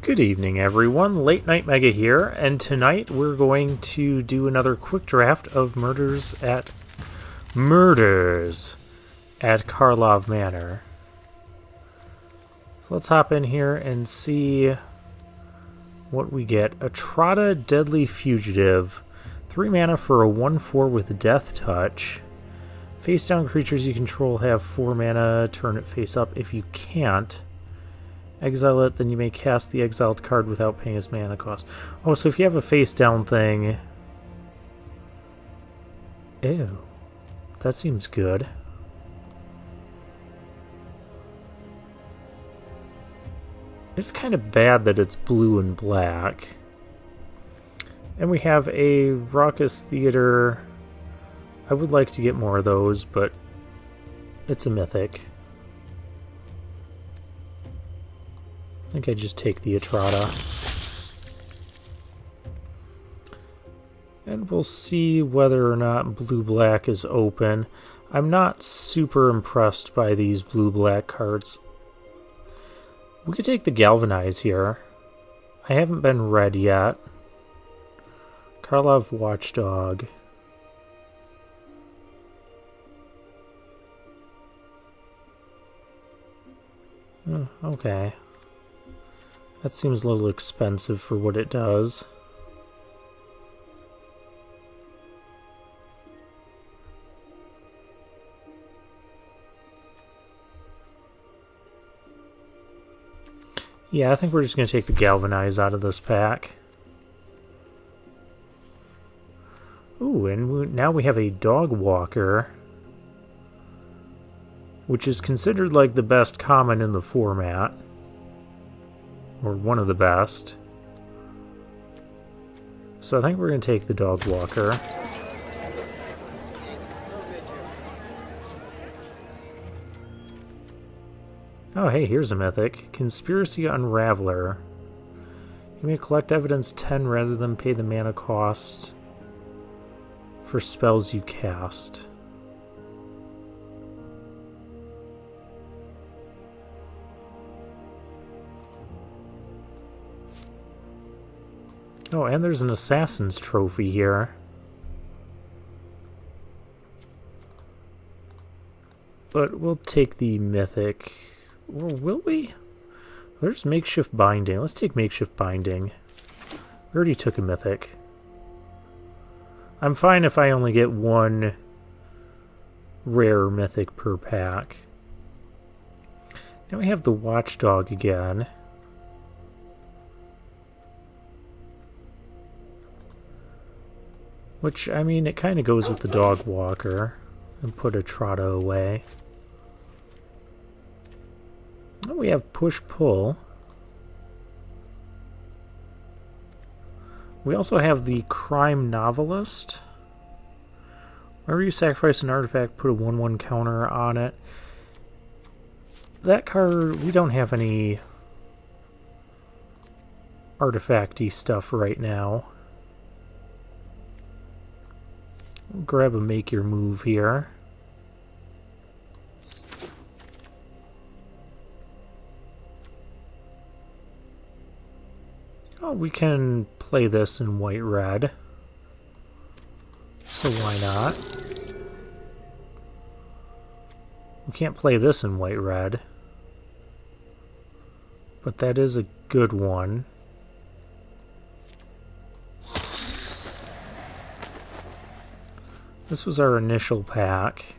Good evening, everyone. Late Night Mega here, and tonight we're going to do another quick draft of Murders at Karlov Manor. So let's hop in here and see what we get. Atrata, Deadly Fugitive. 3 mana for a 1/4 with Death Touch. Face down creatures you control have 4 mana. Turn it face up. If you can't exile it, then you may cast the exiled card without paying its mana cost. Oh, so if you have a face down thing... Ew. That seems good. It's kind of bad that it's blue and black. And we have a Raucous Theater. I would like to get more of those, but it's a mythic. I think I just take the Atrata. And we'll see whether or not blue-black is open. I'm not super impressed by these blue-black cards. We could take the Galvanize here. I haven't been red yet. Karlov Watchdog. Okay. That seems a little expensive for what it does. Yeah, I think we're just going to take the Galvanize out of this pack. Ooh, and now we have a Dog Walker, which is considered like the best common in the format. Or one of the best. So I think we're going to take the Dog Walker. Oh, hey, here's a mythic. Conspiracy Unraveler. You may collect evidence 10 rather than pay the mana cost for spells you cast. Oh, and there's an Assassin's Trophy here. But we'll take the Mythic. Or will we? There's Makeshift Binding. Let's take Makeshift Binding. We already took a Mythic. I'm fine if I only get one rare Mythic per pack. Now we have the Watchdog again. Which, I mean, it kind of goes with the Dog Walker. And put Atrata away. Oh, we have Push-Pull. We also have the Crime Novelist. Whenever you sacrifice an artifact, put a 1/1 counter on it. That card, we don't have any artifact-y stuff right now. Grab a Make Your Move here. Oh, we can play this in white-red. So why not? We can't play this in white-red. But that is a good one. This was our initial pack.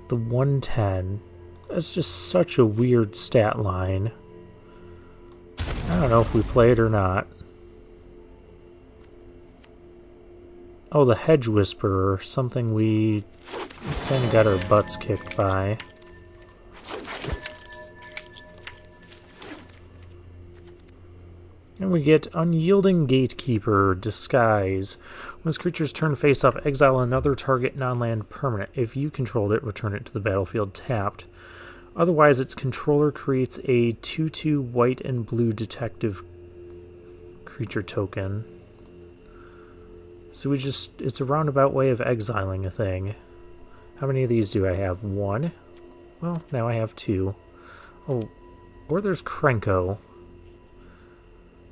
The 110. That's just such a weird stat line. I don't know if we play it or not. Oh, the Hedge Whisperer. Something we kind of got our butts kicked by. And we get Unyielding Gatekeeper, Disguise. When this creature's turn face up, exile another target non-land permanent. If you controlled it, return it to the battlefield tapped. Otherwise, its controller creates a 2/2 white and blue detective creature token. So it's a roundabout way of exiling a thing. How many of these do I have? 1? Well, now I have 2. Oh, or there's Krenko.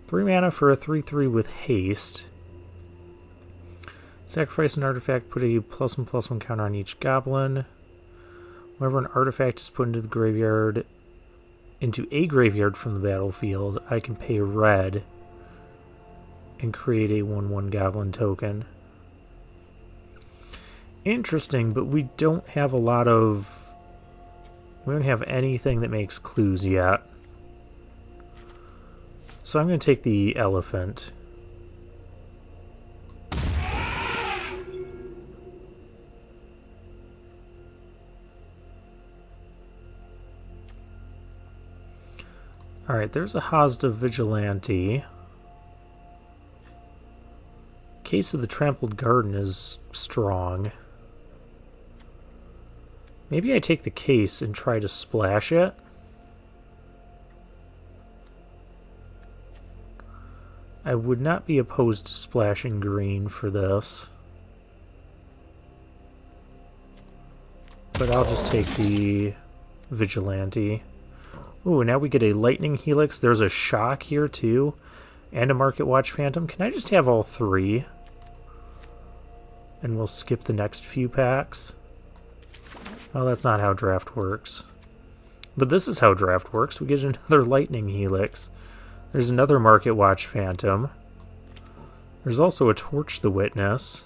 3 mana for a 3/3 with haste. Sacrifice an artifact, put a +1/+1 counter on each goblin. Whenever an artifact is put into a graveyard from the battlefield, I can pay red and create a 1/1 goblin token. Interesting, but we don't have we don't have anything that makes clues yet. So I'm going to take the elephant. Alright, there's a Hazda Vigilante. Case of the Trampled Garden is strong. Maybe I take the case and try to splash it. I would not be opposed to splashing green for this. But I'll just take the Vigilante. Ooh, now we get a Lightning Helix. There's a Shock here too. And a Market Watch Phantom. Can I just have all three? And we'll skip the next few packs. Well, that's not how draft works. But this is how draft works. We get another Lightning Helix. There's another Market Watch Phantom. There's also a Torch the Witness.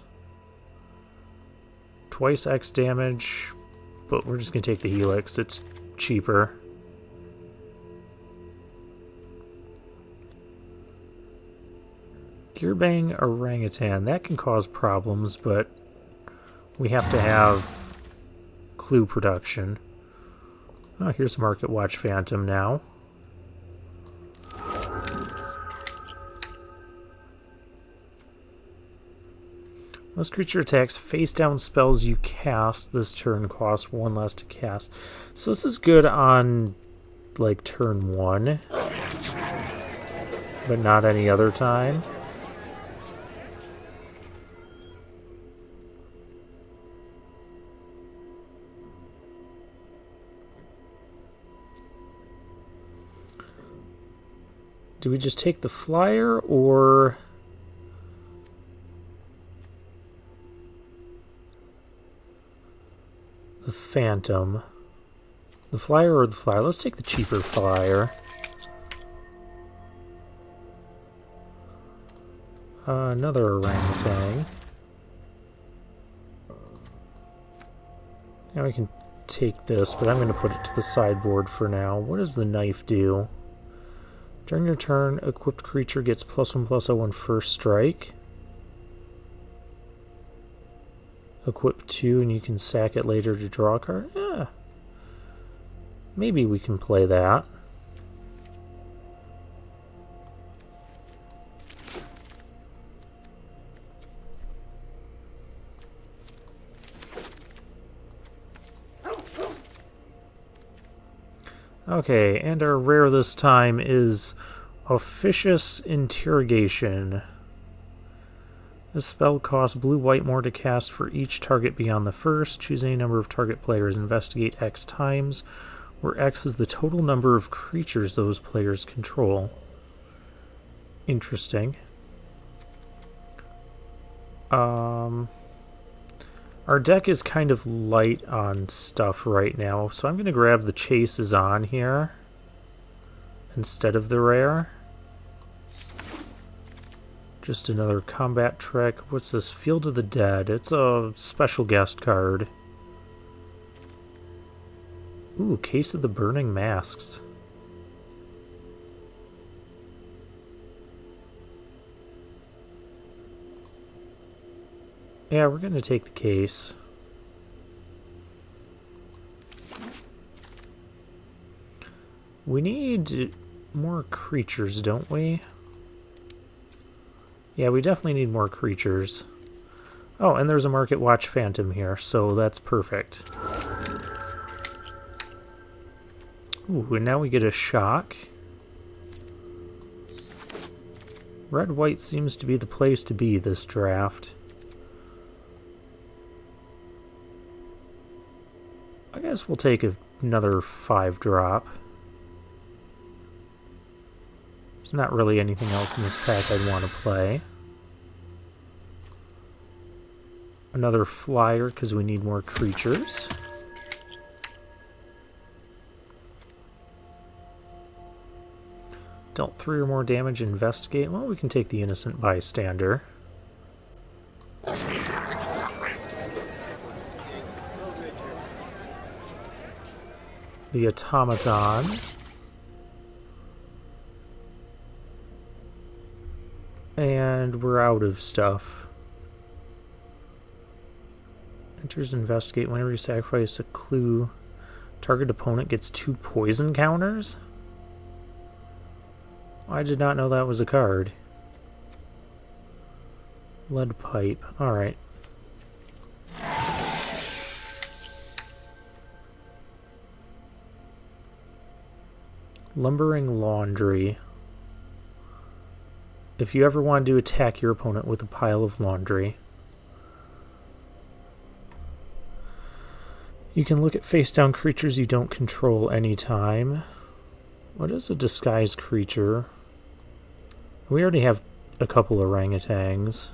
Twice X damage. But we're just going to take the Helix. It's cheaper. Gearbang Orangutan. That can cause problems, but we have to have clue production. Oh, here's Market Watch Phantom now. Most creature attacks face down spells you cast this turn cost 1 less to cast. So this is good on like turn 1, but not any other time. Do we just take the flyer or the Phantom? The flyer or the flyer? Let's take the cheaper flyer. Another orangutan. Now we can take this, but I'm going to put it to the sideboard for now. What does the knife do? During your turn, equipped creature gets +1/+01 first strike. Equip 2 and you can sack it later to draw a card. Yeah. Maybe we can play that. Okay, and our rare this time is Officious Interrogation. This spell costs blue-white more to cast for each target beyond the first. Choose any number of target players. Investigate X times, where X is the total number of creatures those players control. Interesting. Our deck is kind of light on stuff right now, so I'm going to grab the Chase is on here instead of the rare. Just another combat trick. What's this? Field of the Dead. It's a special guest card. Ooh, Case of the Burning Masks. Yeah, we're going to take the case. We need more creatures, don't we? Yeah, we definitely need more creatures. Oh, and there's a Market Watch Phantom here, so that's perfect. Ooh, and now we get a Shock. Red-white seems to be the place to be this draft. I guess we'll take another 5-drop. There's not really anything else in this pack I'd want to play. Another flyer because we need more creatures. Dealt 3 or more damage, investigate. Well, we can take the innocent bystander. The automaton. And we're out of stuff. Enters investigate. Whenever you sacrifice a clue, target opponent gets 2 poison counters? I did not know that was a card. Lead pipe. Alright. Lumbering laundry. If you ever wanted to attack your opponent with a pile of laundry, you can look at face-down creatures you don't control anytime. What is a disguised creature? We already have a couple orangutans.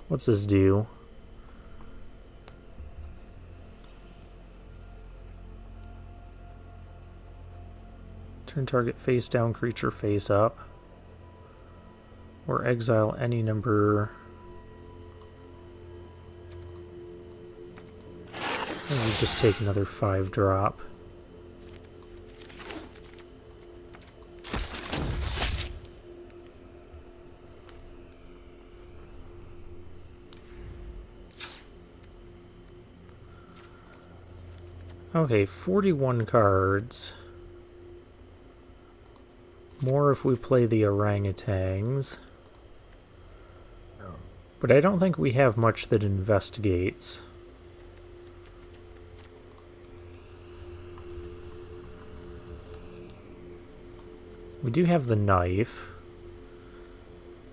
What's this do? Turn target face-down creature face up. Or exile any number... Maybe just take another 5-drop. Okay, 41 cards. More if we play the orangutans. But I don't think we have much that investigates. We do have the knife.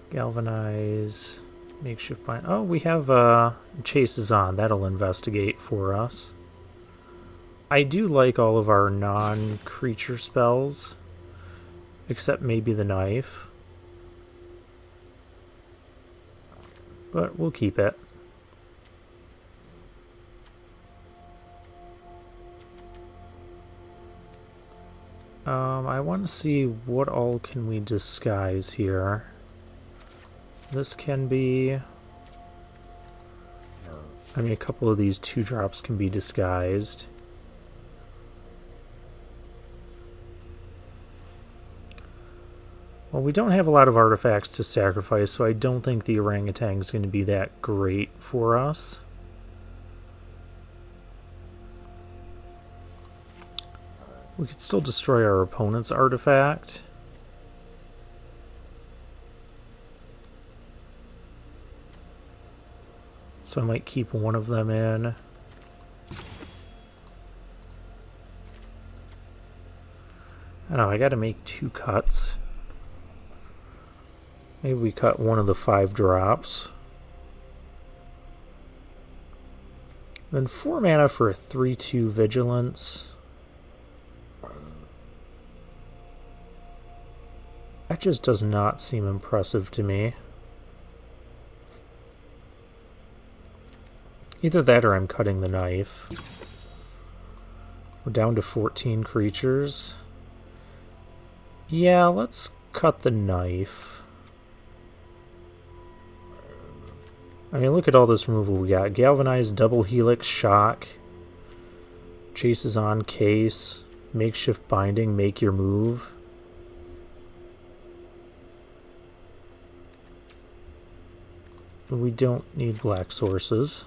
Galvanize. Makeshift bind. Oh, we have chases on. That'll investigate for us. I do like all of our non-creature spells. Except maybe the knife. But we'll keep it. I want to see what all can we disguise here. This can be... I mean, a couple of these 2-drops can be disguised. Well, we don't have a lot of artifacts to sacrifice, so I don't think the orangutan is going to be that great for us. We could still destroy our opponent's artifact. So I might keep one of them in. I don't know, I gotta make 2 cuts. Maybe we cut one of the 5-drops. Then 4 mana for a 3/2 vigilance. That just does not seem impressive to me. Either that or I'm cutting the knife. We're down to 14 creatures. Yeah, let's cut the knife. I mean, look at all this removal we got. Galvanized, Double Helix, Shock, Chases on, Case, Makeshift Binding, Make Your Move. We don't need black sources.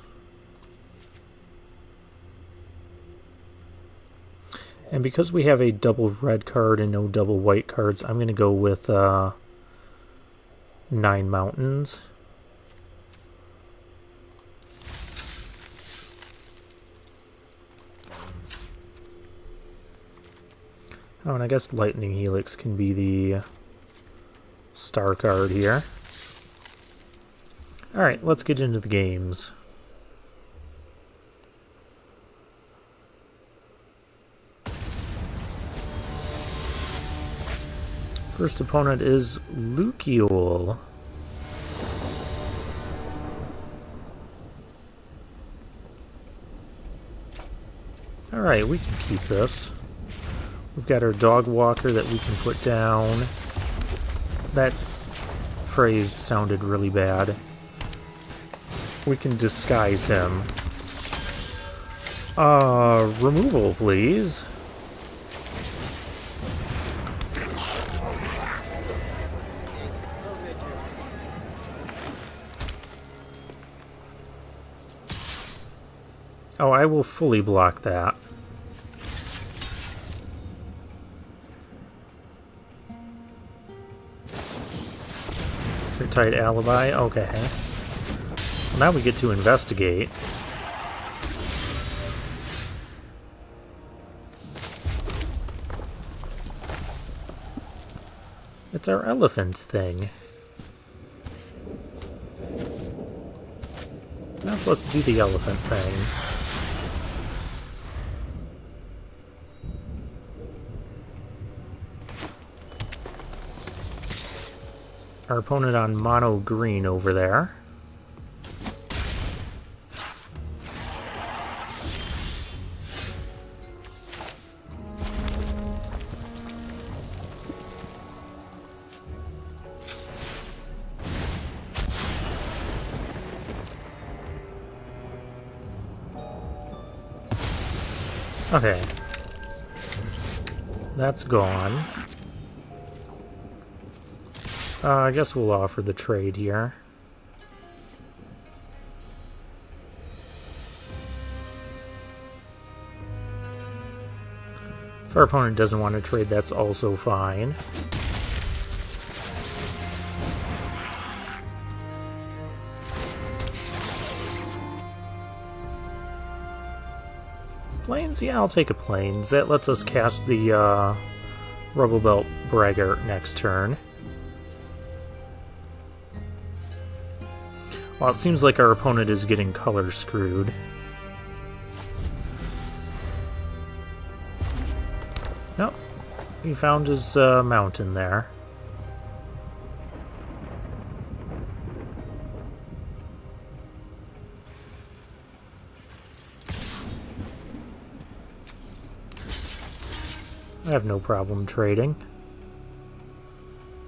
And because we have a double red card and no double white cards, I'm going to go with 9 mountains. Oh, and I guess Lightning Helix can be the star card here. Alright, let's get into the games. First opponent is Lukiol. Alright, we can keep this. We've got our dog walker that we can put down. That phrase sounded really bad. We can disguise him. Removal, please. Oh, I will fully block that. Tight alibi, okay. Well, now we get to investigate. It's our elephant thing. Now let's do the elephant thing. Our opponent on mono green over there. Okay. That's gone. I guess we'll offer the trade here. If our opponent doesn't want to trade, that's also fine. Plains? Yeah, I'll take a Plains. That lets us cast the Rubble Belt Braggart next turn. Well, it seems like our opponent is getting color screwed. Nope. He found his mountain there. I have no problem trading.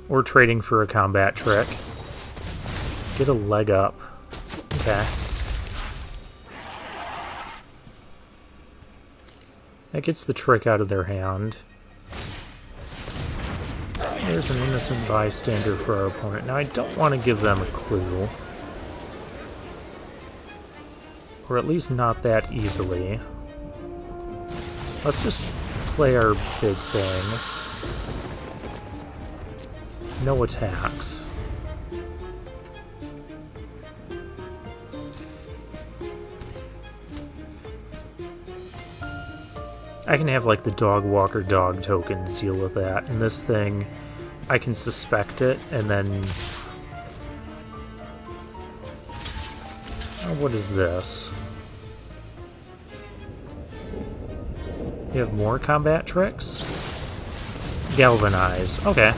Or trading for a combat trick. Get a leg up. Okay. That gets the trick out of their hand. There's an innocent bystander for our opponent. Now I don't want to give them a clue. Or at least not that easily. Let's just play our big thing. No attacks. I can have like the dog walker dog tokens deal with that, and this thing I can suspect it and then what is this? You have more combat tricks? Galvanize. Okay.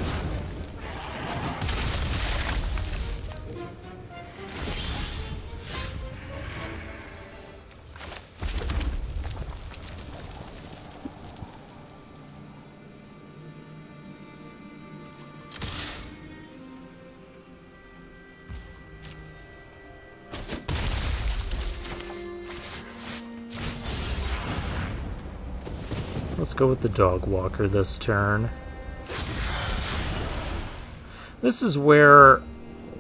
Let's go with the dog walker this turn. This is where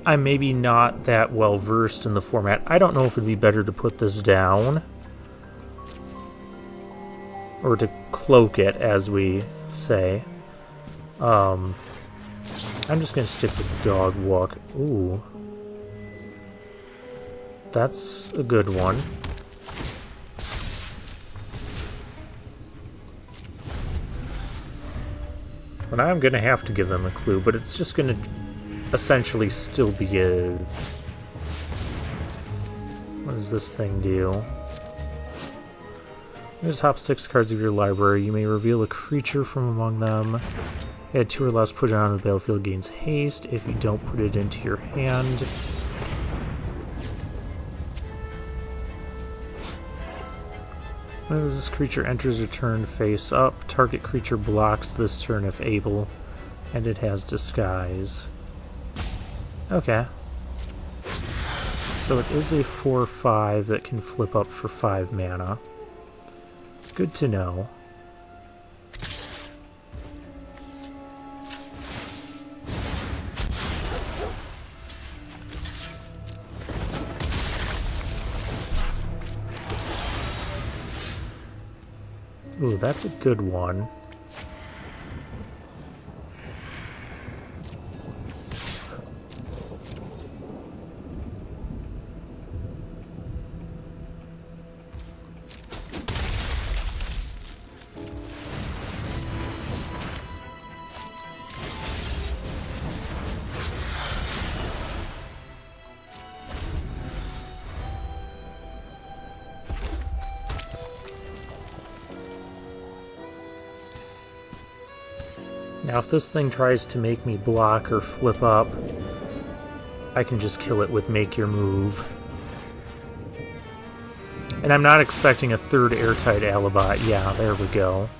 I'm maybe not that well versed in the format. I don't know if it'd be better to put this down or to cloak it, as we say. I'm just gonna stick with the dog walk. Ooh, that's a good one. But I'm going to have to give them a clue, but it's just going to essentially still be a... What does this thing do? Use top 6 cards of your library. You may reveal a creature from among them. Add 2 or less, put it on the battlefield, gains haste. If you don't put it into your hand. As this creature enters a turn face up, target creature blocks this turn if able, and it has disguise. Okay. So it is a 4/5 that can flip up for 5 mana. Good to know. Ooh, that's a good one. Now if this thing tries to make me block or flip up, I can just kill it with Make Your Move. And I'm not expecting a third Airtight Alibi. Yeah, there we go.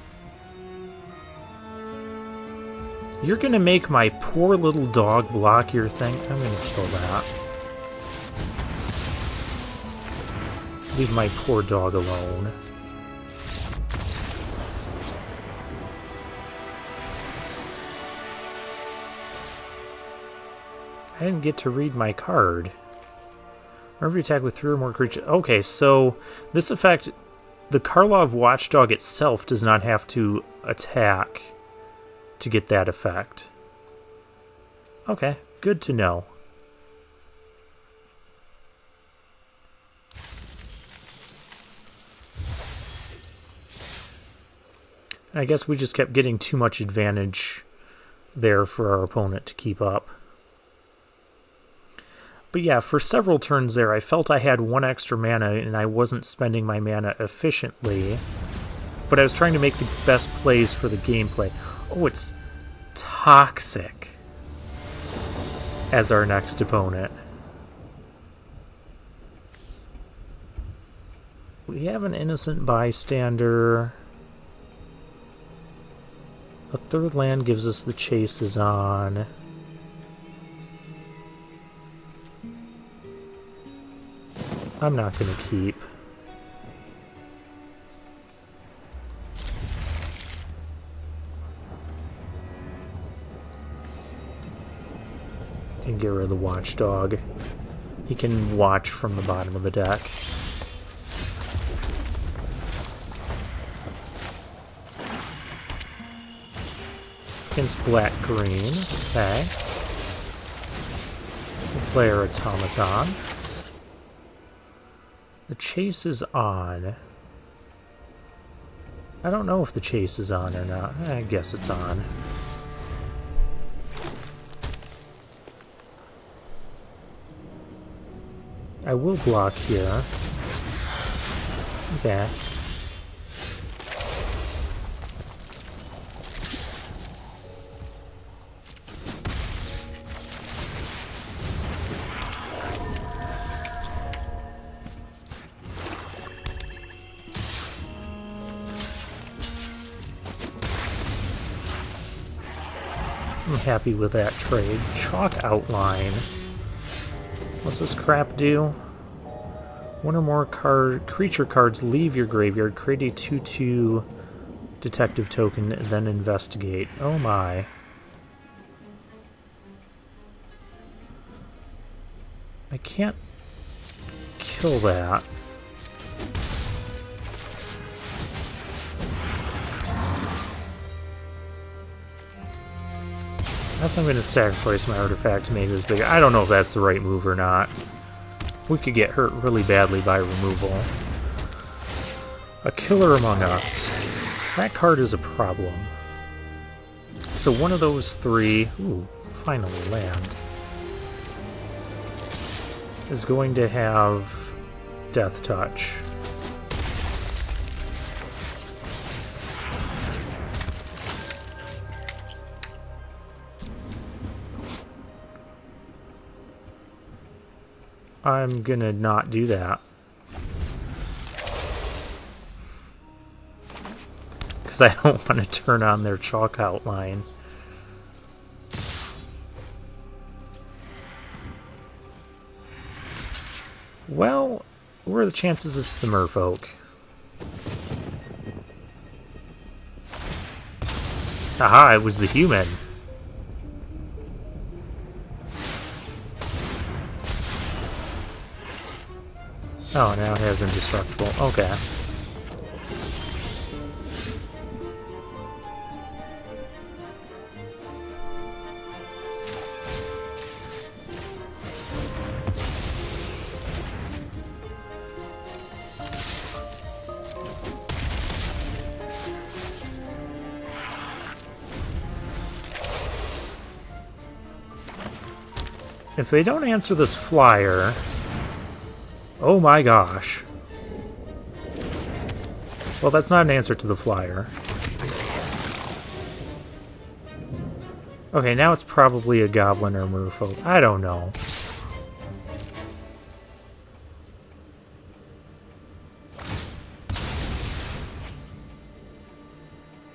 You're gonna make my poor little dog block your thing? I'm gonna kill that. Leave my poor dog alone. I didn't get to read my card. Whenever you attack with 3 or more creatures... Okay, so this effect, the Karlov Watchdog itself does not have to attack to get that effect. Okay, good to know. I guess we just kept getting too much advantage there for our opponent to keep up. But yeah, for several turns there, I felt I had 1 extra mana and I wasn't spending my mana efficiently. But I was trying to make the best plays for the gameplay. Oh, it's Toxic as our next opponent. We have an Innocent Bystander. A 3rd land gives us the Chases on. I'm not going to keep. Can get rid of the Watchdog. He can watch from the bottom of the deck. Against black-green. Okay. Player Automaton. The Chase is on. I don't know if the Chase is on or not. I guess it's on. I will block here. Okay. I'm happy with that trade. Chalk Outline. What's this crap do? 1 or more creature cards leave your graveyard. Create a 2/2 detective token, then investigate. Oh my. I can't kill that. Unless I'm going to sacrifice my artifact to make this bigger. I don't know if that's the right move or not. We could get hurt really badly by removal. A Killer Among Us. That card is a problem. So one of those 3... Ooh, finally land. Is going to have Death Touch. I'm gonna not do that. Because I don't want to turn on their chalk outline. Well, what are the chances it's the merfolk? Aha, it was the human. Oh, now it has indestructible. Okay. If they don't answer this flyer... Oh my gosh. Well, that's not an answer to the flyer. Okay, now it's probably a goblin or merfolk. I don't know.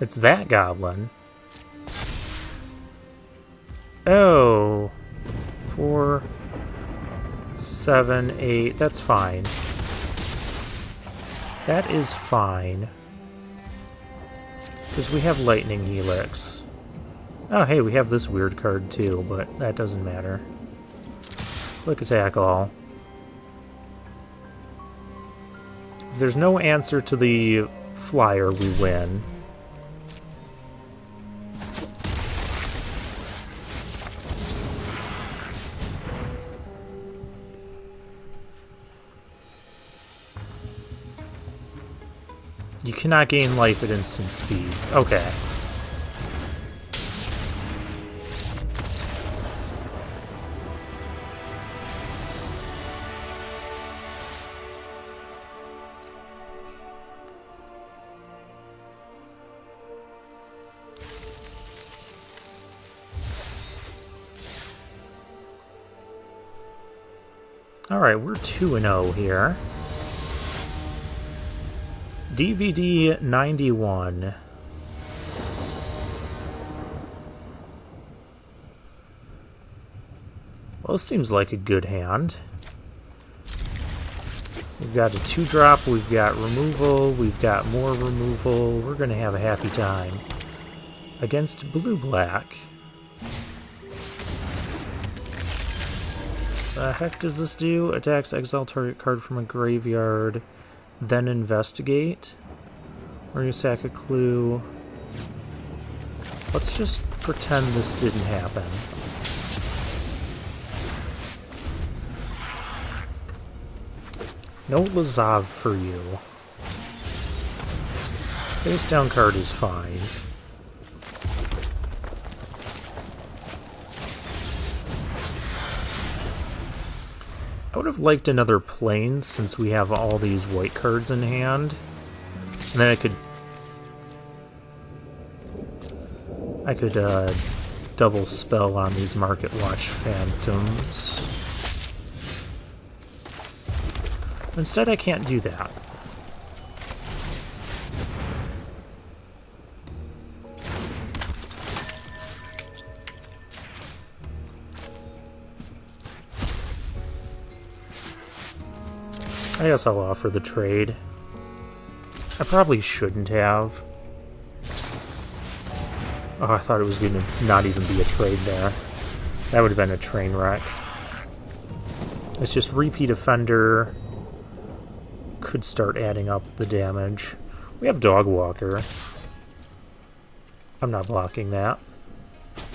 It's that goblin. Oh. 4, 7, 8. That's fine. That is fine. Because we have Lightning Helix. Oh, hey, we have this weird card too, but that doesn't matter. Click attack all. If there's no answer to the flyer, we win. You cannot gain life at instant speed. Okay. Alright, we're 2-0 here. DVD 91. Well, this seems like a good hand. We've got a 2-drop, we've got removal, we've got more removal. We're going to have a happy time. Against blue-black. The heck does this do? Attacks exile target card from a graveyard. Then investigate. We're going to sack a clue. Let's just pretend this didn't happen. No Lazav for you. Face down card is fine. I would have liked another plane since we have all these white cards in hand. And then I could double spell on these Market Watch Phantoms. Instead, I can't do that. I guess I'll offer the trade. I probably shouldn't have. Oh, I thought it was going to not even be a trade there. That would have been a train wreck. It's just repeat offender. Could start adding up the damage. We have Dog Walker. I'm not blocking that.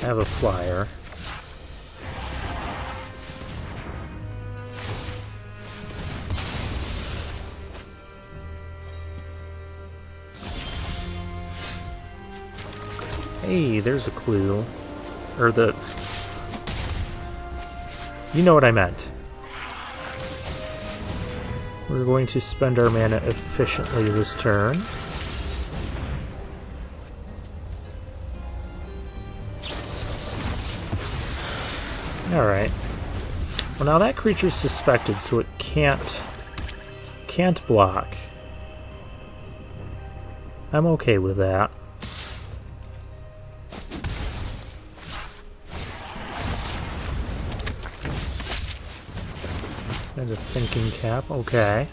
I have a flyer. Hey, there's a clue. Or the... You know what I meant. We're going to spend our mana efficiently this turn. Alright. Well, now that creature's suspected, so it can't block. I'm okay with that. And a thinking cap, okay.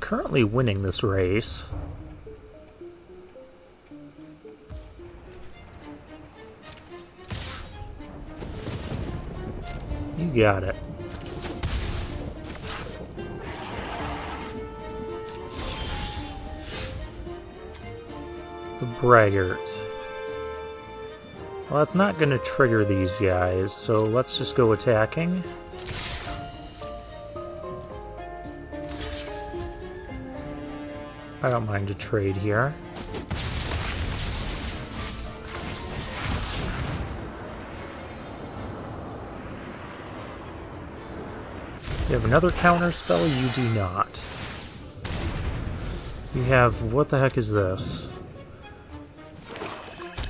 Currently winning this race. You got it. The braggart. Well, that's not going to trigger these guys, so let's just go attacking. I don't mind a trade here. You have another counter spell? You do not. You have... what the heck is this?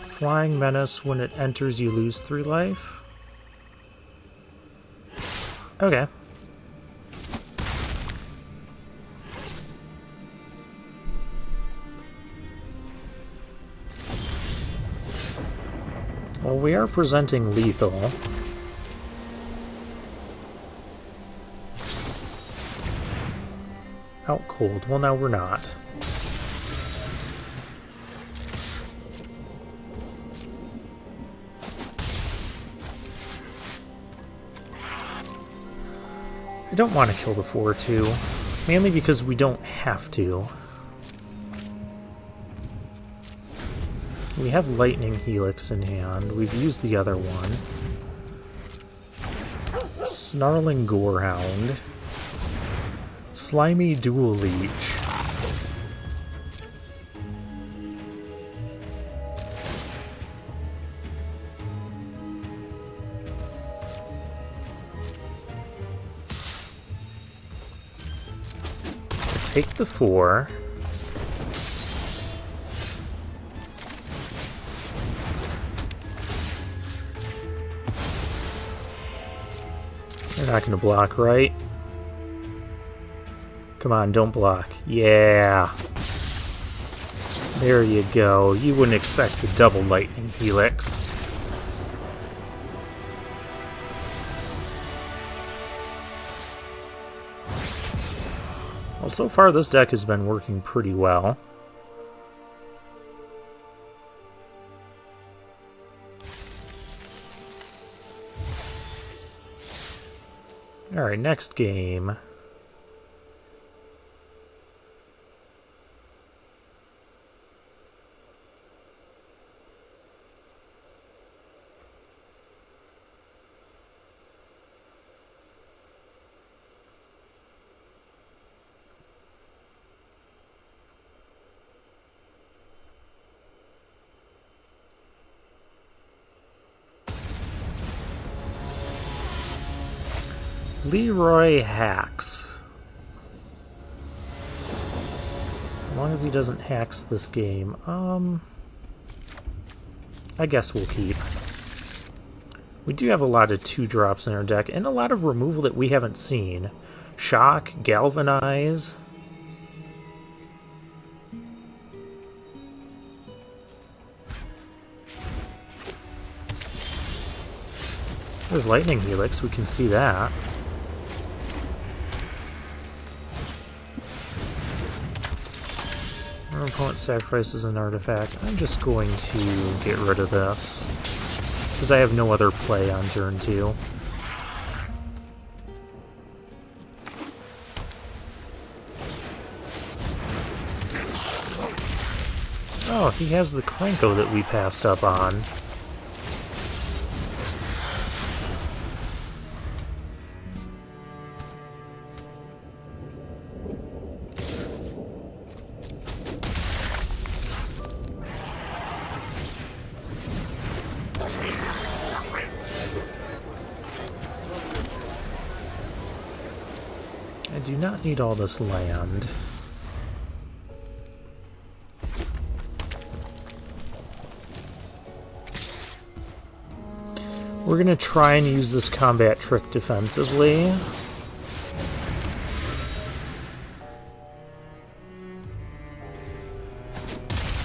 Flying Menace. When it enters, you lose 3 life? Okay. Well, we are presenting lethal. Out cold. Well, now we're not. I don't want to kill the 4-2, mainly because we don't have to. We have Lightning Helix in hand. We've used the other one. Snarling Gorehound. Slimy Dual Leech. Take the 4. You're not going to block, right? Come on, don't block. Yeah. There you go. You wouldn't expect the double Lightning Helix. Well, so far this deck has been working pretty well. Alright, next game. Leroy hacks. As long as he doesn't hacks this game. I guess we'll keep. We do have a lot of 2-drops in our deck, and a lot of removal that we haven't seen. Shock, Galvanize. There's Lightning Helix, we can see that. Our opponent sacrifices an artifact. I'm just going to get rid of this, because I have no other play on turn 2. Oh, he has the Krenko that we passed up on. do not need all this land. We're going to try and use this combat trick defensively.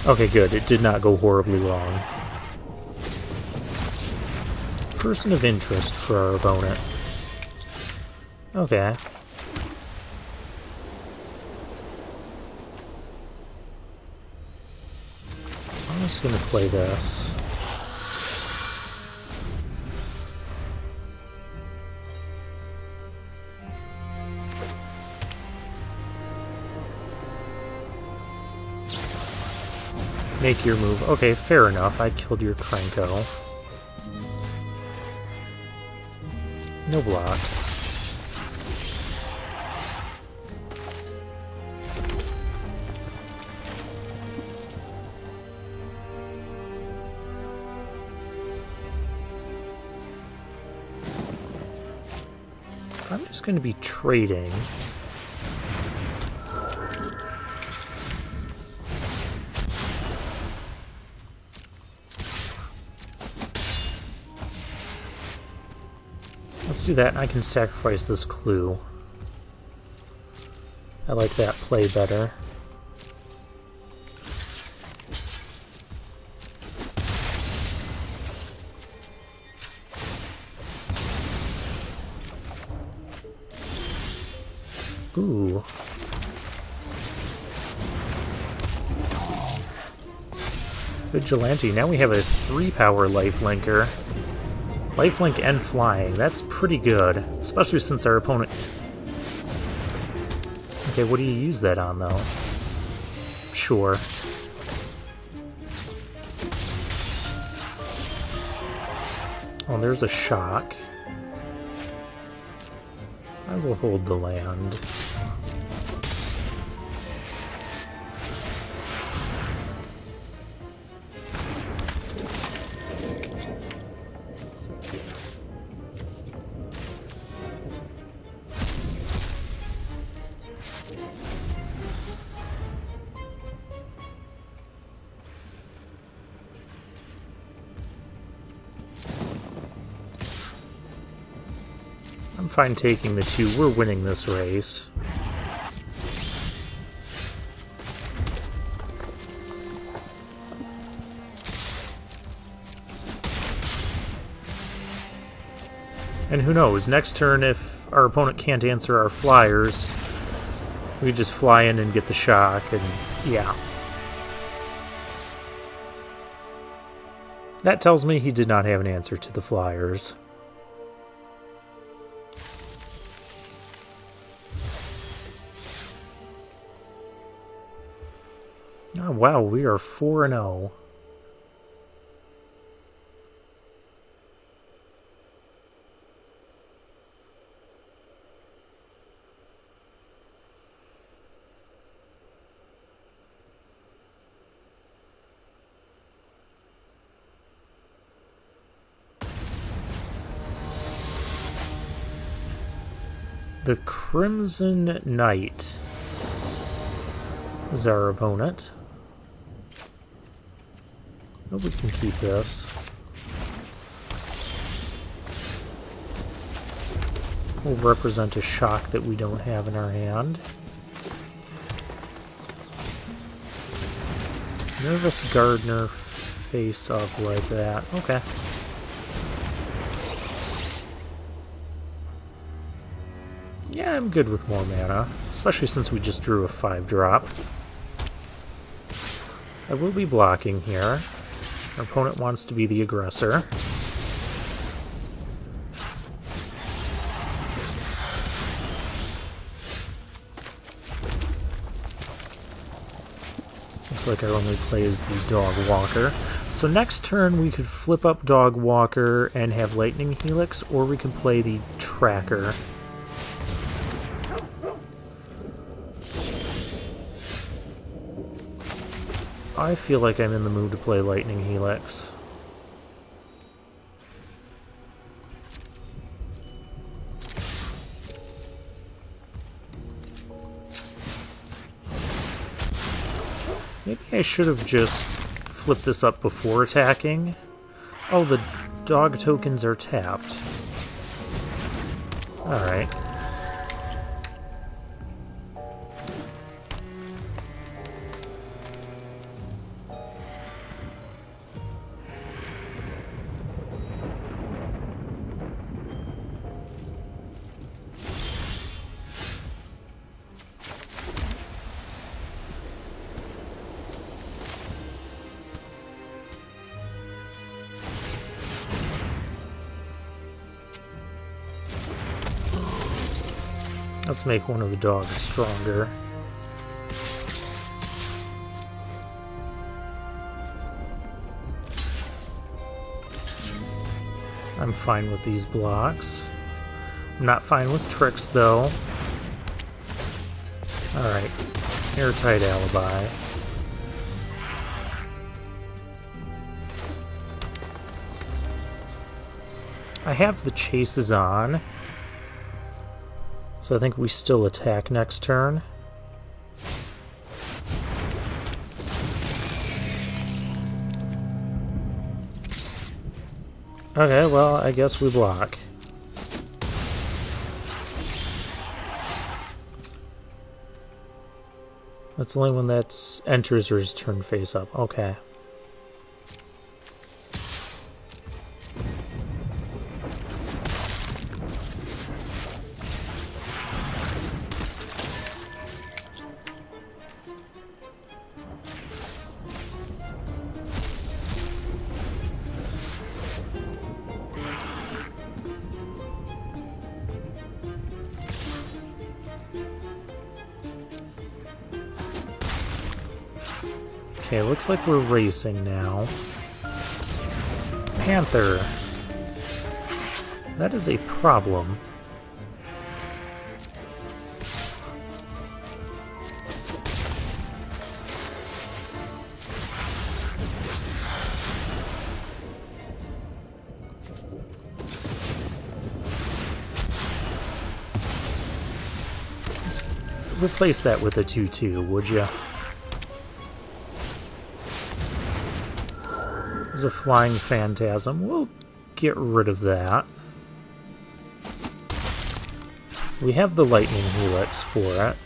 Okay, good. It did not go horribly wrong. Person of interest for our opponent. Okay. I'm just going to play this. Make your move. Okay, fair enough. I killed your Krenko. No blocks. I'm just going to be trading. Let's do that, and I can sacrifice this clue. I like that play better. Ooh. Vigilante. Now we have a 3-power lifelinker. Lifelink and flying. That's pretty good, especially since our opponent... Okay, what do you use that on, though? Sure. Oh, there's a shock. I will hold the land. I'm fine taking the 2. We're winning this race. And who knows, next turn if our opponent can't answer our flyers, we just fly in and get the shock, and yeah. That tells me he did not have an answer to the flyers. Oh, wow, we are 4-0. The Crimson Knight is our opponent. Oh, we can keep this. Will represent a shock that we don't have in our hand. Nervous Gardener face up like that. Okay. Yeah, I'm good with more mana, especially since we just drew a 5-drop. I will be blocking here. Our opponent wants to be the aggressor. Looks like our only play is the Dog Walker. So next turn we could flip up Dog Walker and have Lightning Helix, or we can play the Tracker. I feel like I'm in the mood to play Lightning Helix. Maybe I should have just flipped this up before attacking. Oh, the dog tokens are tapped. Alright. Let's make one of the dogs stronger. I'm fine with these blocks. I'm not fine with tricks, though. Alright. Airtight alibi. I have the chases on. So I think we still attack next turn. Okay, well, I guess we block. That's only when that enters or is turned face up. Okay. Okay, looks like we're racing now. Panther. That is a problem. Just replace that with a 2-2, would ya? There's a flying phantasm. We'll get rid of that. We have the lightning helix for it.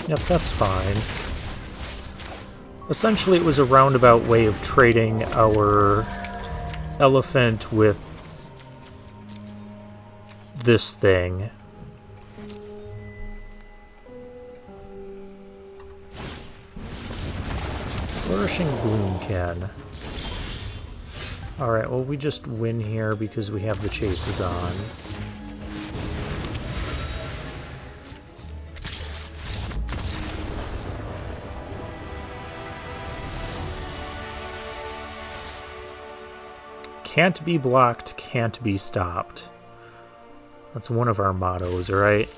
Yep, that's fine. Essentially, it was a roundabout way of trading our elephant with this thing. Flourishing Bloomkin. Alright, well, we just win here because we have the chases on. Can't be blocked, can't be stopped. That's one of our mottos, right?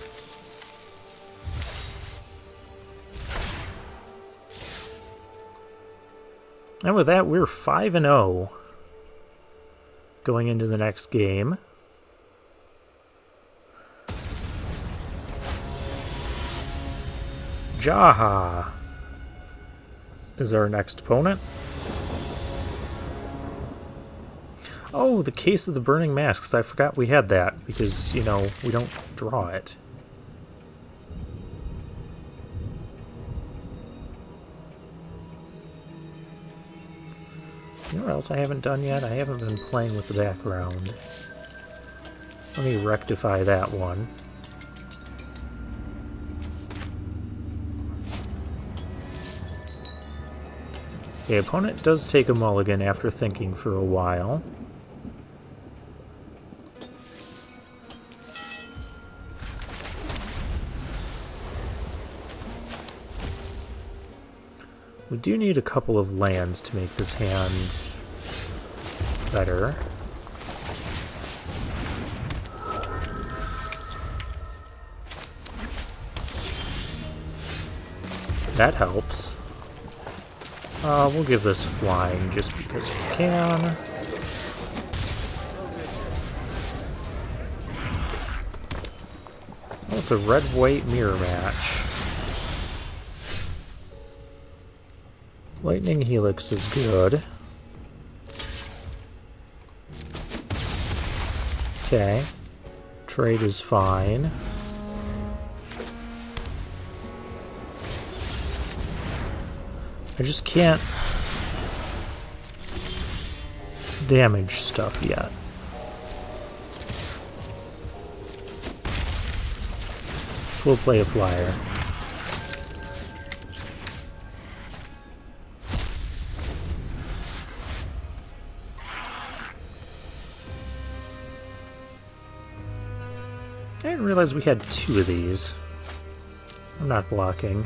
And with that, we're 5-0 going into the next game. Jaha is our next opponent. Oh, the Case of the Burning Masks. I forgot we had that because, you know, we don't draw it. You know what else I haven't done yet? I haven't been playing with the background. Let me rectify that one. The opponent does take a mulligan after thinking for a while. We do need a couple of lands to make this hand better. that helps. We'll give this flying just because we can. Oh, it's a red-white mirror match. Lightning Helix is good. Okay. Trade is fine. I just can't damage stuff yet. So we'll play a flyer. I didn't realize we had 2 of these. I'm not blocking.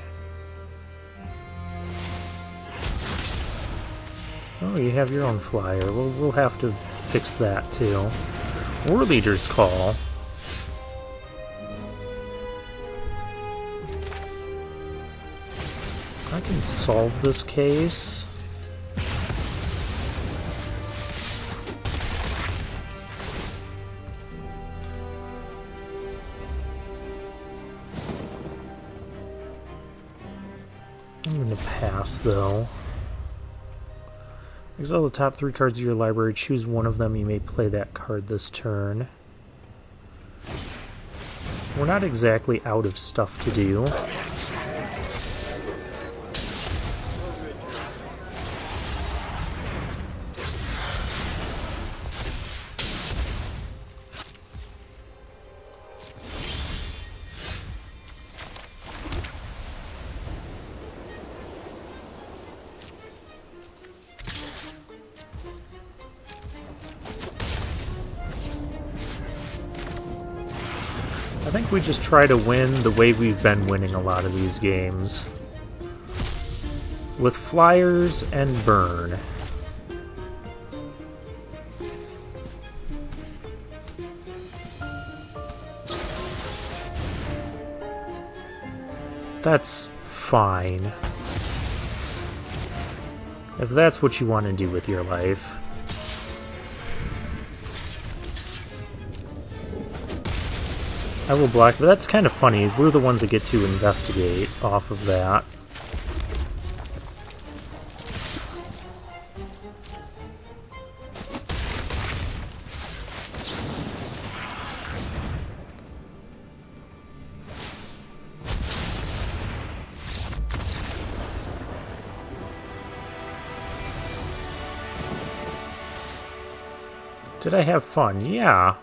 Oh, you have your own flyer. We'll have to fix that too. War Leader's Call. I can solve this case. I'm going to pass, though. Exile the top 3 cards of your library. Choose one of them. You may play that card this turn. We're not exactly out of stuff to do. I think we just try to win the way we've been winning a lot of these games. With flyers and burn. That's fine. If that's what you want to do with your life. I will block, but that's kind of funny. We're the ones that get to investigate off of that. Did I have fun? Yeah.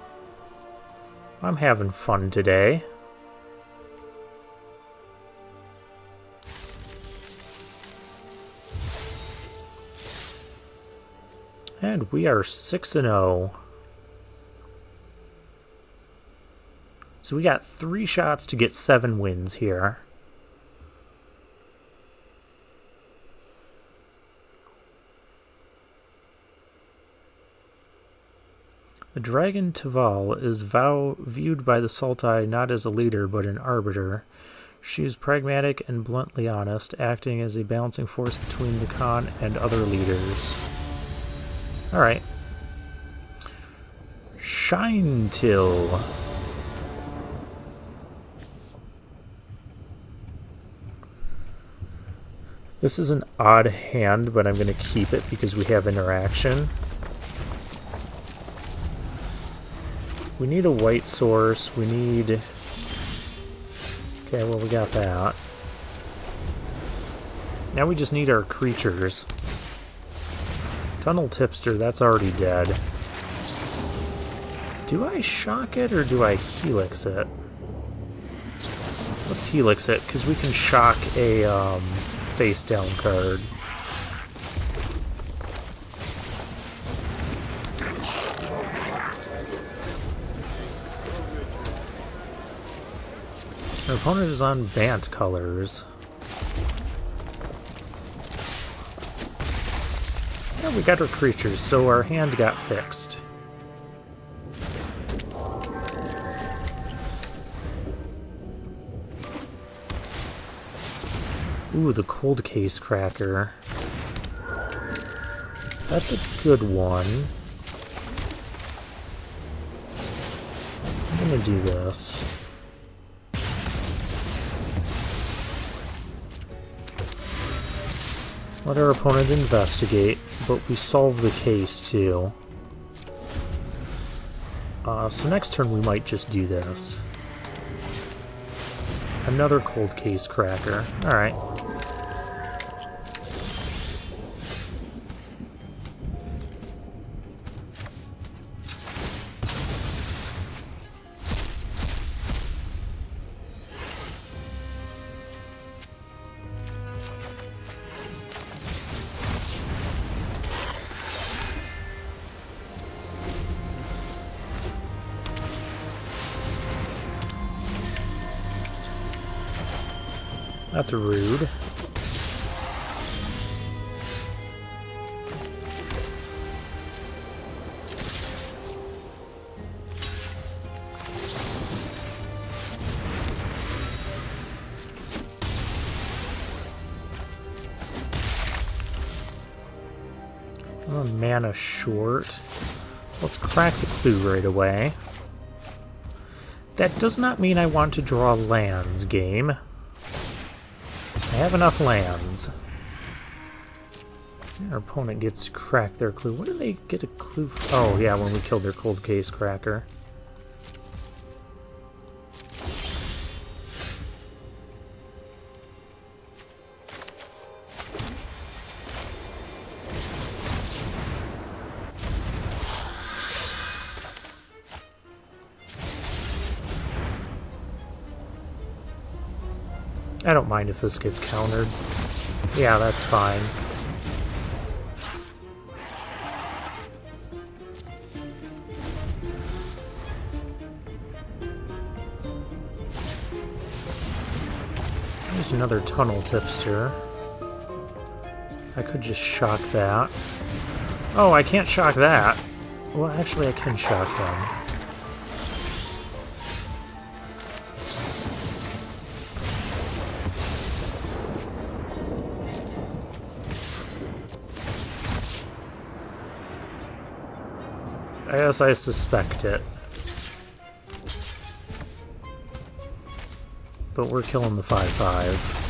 I'm having fun today. And we are 6-0. So we got 3 shots to get 7 wins here. The Dragon Taval is viewed by the Sultai not as a leader, but an arbiter. She is pragmatic and bluntly honest, acting as a balancing force between the Khan and other leaders. Alright. Shine-Till. This is an odd hand, but I'm going to keep it because we have interaction. We need a white source. We need... Okay, well, we got that. Now we just need our creatures. Tunnel Tipster, that's already dead. Do I shock it or do I helix it? Let's helix it, because we can shock a face-down card. Our opponent is on Bant colors. Yeah, we got our creatures, so our hand got fixed. Ooh, the cold case cracker. That's a good one. I'm gonna do this. Let our opponent investigate, but we solve the case too. So next turn we might just do this. Another cold case cracker. Alright. That's rude. I'm a mana short, so let's crack the clue right away. That does not mean I want to draw lands, game. I have enough lands. Our opponent gets to crack their clue. What did they get a clue for? Oh, yeah, when we killed their cold case cracker. I don't mind if this gets countered. Yeah, that's fine. There's another tunnel tipster. I could just shock that. Oh, I can't shock that. Well, actually, I can shock them. Yes, I suspect it. But we're killing the 5/5.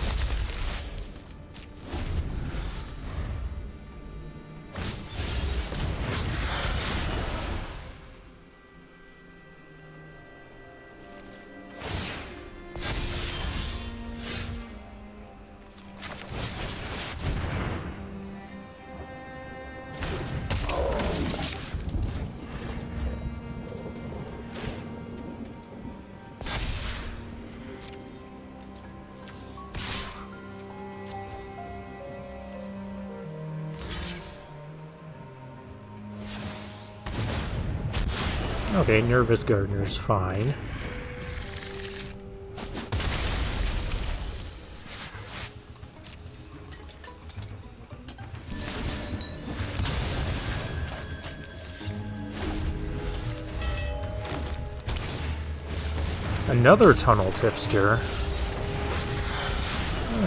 Okay, Nervous Gardener's fine. Another Tunnel Tipster.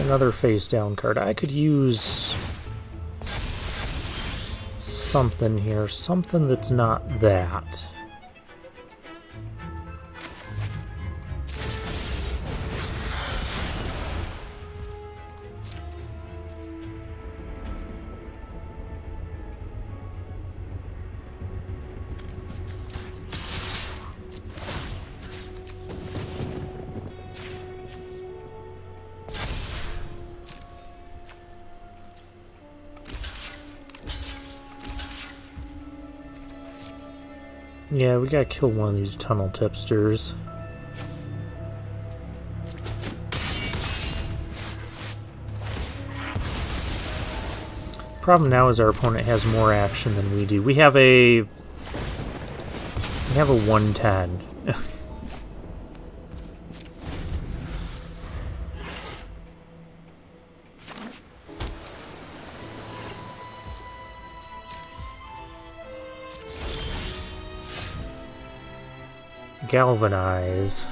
Another face down card. I could use something here. Something that's not that. Yeah, we gotta kill one of these tunnel tipsters. Problem now is our opponent has more action than we do. We have a 110. Galvanize.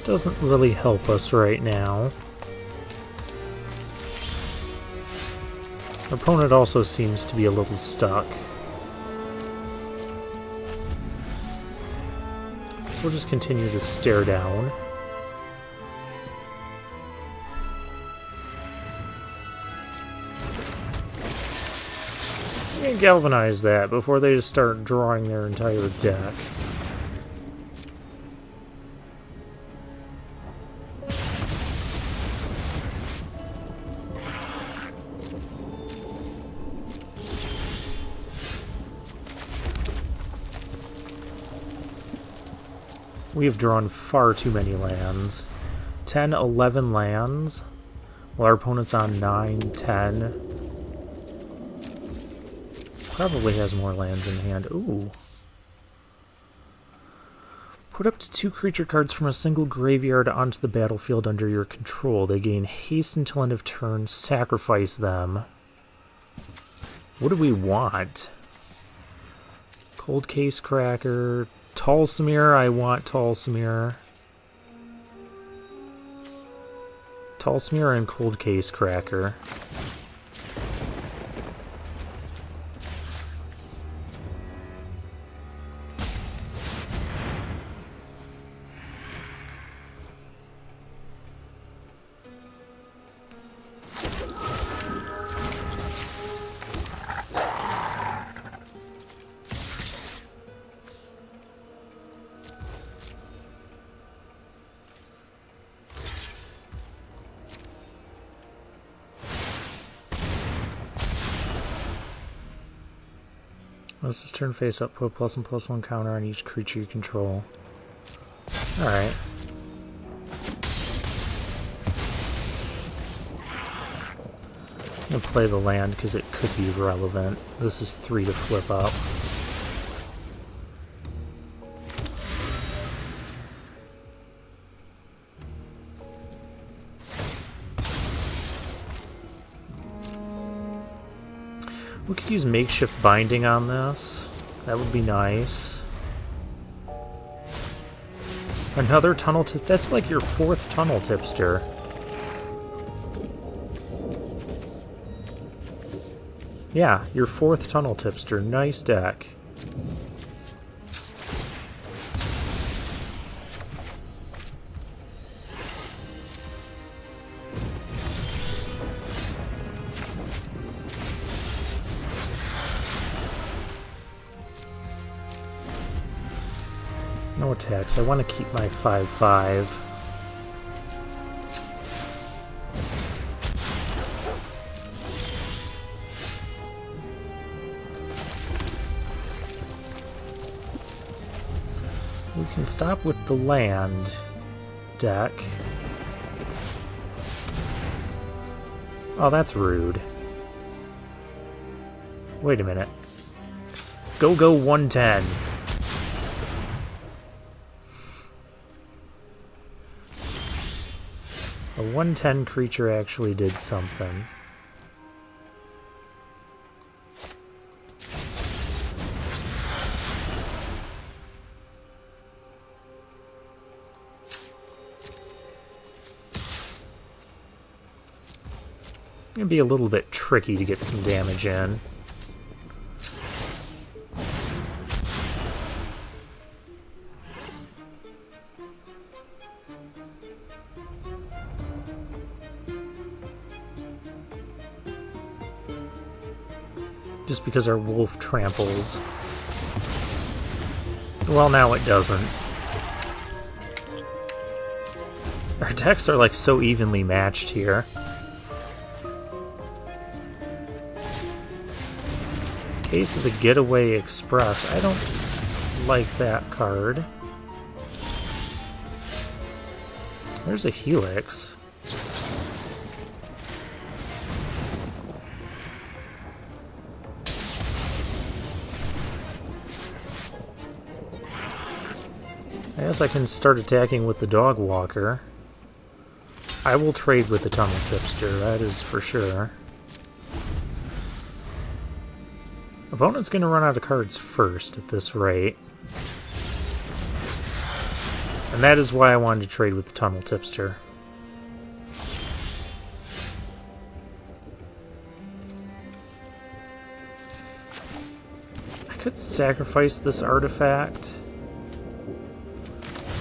Doesn't really help us right now. Our opponent also seems to be a little stuck. So we'll just continue to stare down. And galvanize that before they just start drawing their entire deck. We have drawn far too many lands. 10, 11 lands, while our opponent's on 9, 10. Probably has more lands in hand. Ooh. Put up to 2 creature cards from a single graveyard onto the battlefield under your control. They gain haste until end of turn. Sacrifice them. What do we want? Cold Case Cracker. Tall Samir, I want Tall Samir. Tall Samir and Cold Case Cracker. Let's just turn face up, put a +1/+1 counter on each creature you control. Alright. I'm going to play the land because it could be relevant. This is 3 to flip up. We could use makeshift binding on this. That would be nice. Another tunnel tip. That's like your 4th tunnel tipster. Yeah, your 4th tunnel tipster. Nice deck. No attacks. I want to keep my 5/5. We can stop with the land deck. Oh, that's rude. Wait a minute. Go 110. A 110 creature actually did something. It'd be a little bit tricky to get some damage in. Just because our wolf tramples. Well, now it doesn't. Our decks are like so evenly matched here. Case of the Getaway Express. I don't like that card. There's a Helix. I guess I can start attacking with the Dog Walker. I will trade with the Tunnel Tipster, that is for sure. Opponent's going to run out of cards first at this rate. And that is why I wanted to trade with the Tunnel Tipster. I could sacrifice this artifact.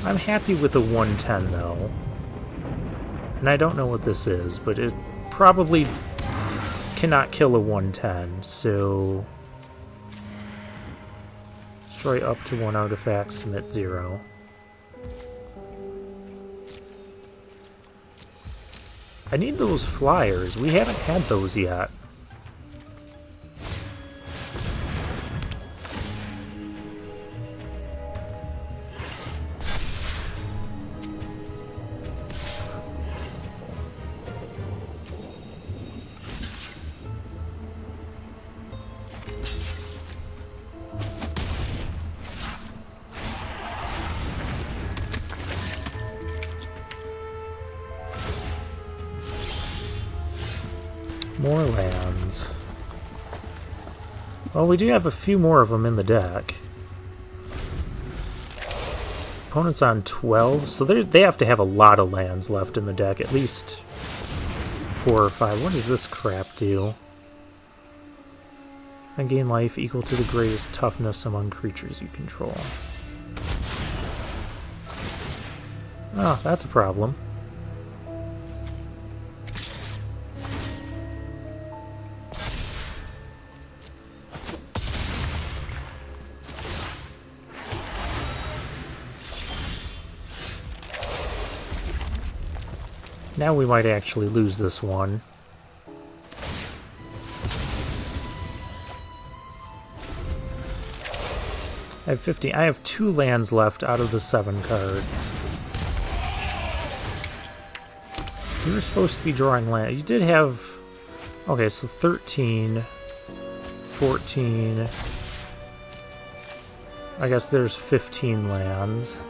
I'm happy with a 110 though. And I don't know what this is, but it probably cannot kill a 110, so... Destroy up to 1 artifact, submit 0. I need those flyers. We haven't had those yet. More lands. Well, we do have a few more of them in the deck. Opponent's on 12, so they have to have a lot of lands left in the deck, at least 4 or 5. What does this crap do? And gain life equal to the greatest toughness among creatures you control. Oh, that's a problem. Now we might actually lose this one. I have 50. I have 2 lands left out of the 7 cards. You were supposed to be drawing land. You did have... Okay, so 13, 14... I guess there's 15 lands.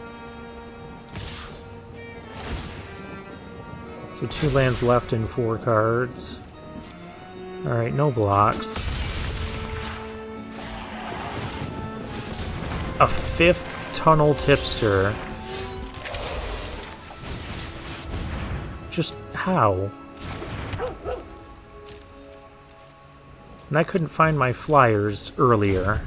So 2 lands left in 4 cards. Alright, no blocks. A 5th Tunnel Tipster. Just how? And I couldn't find my flyers earlier.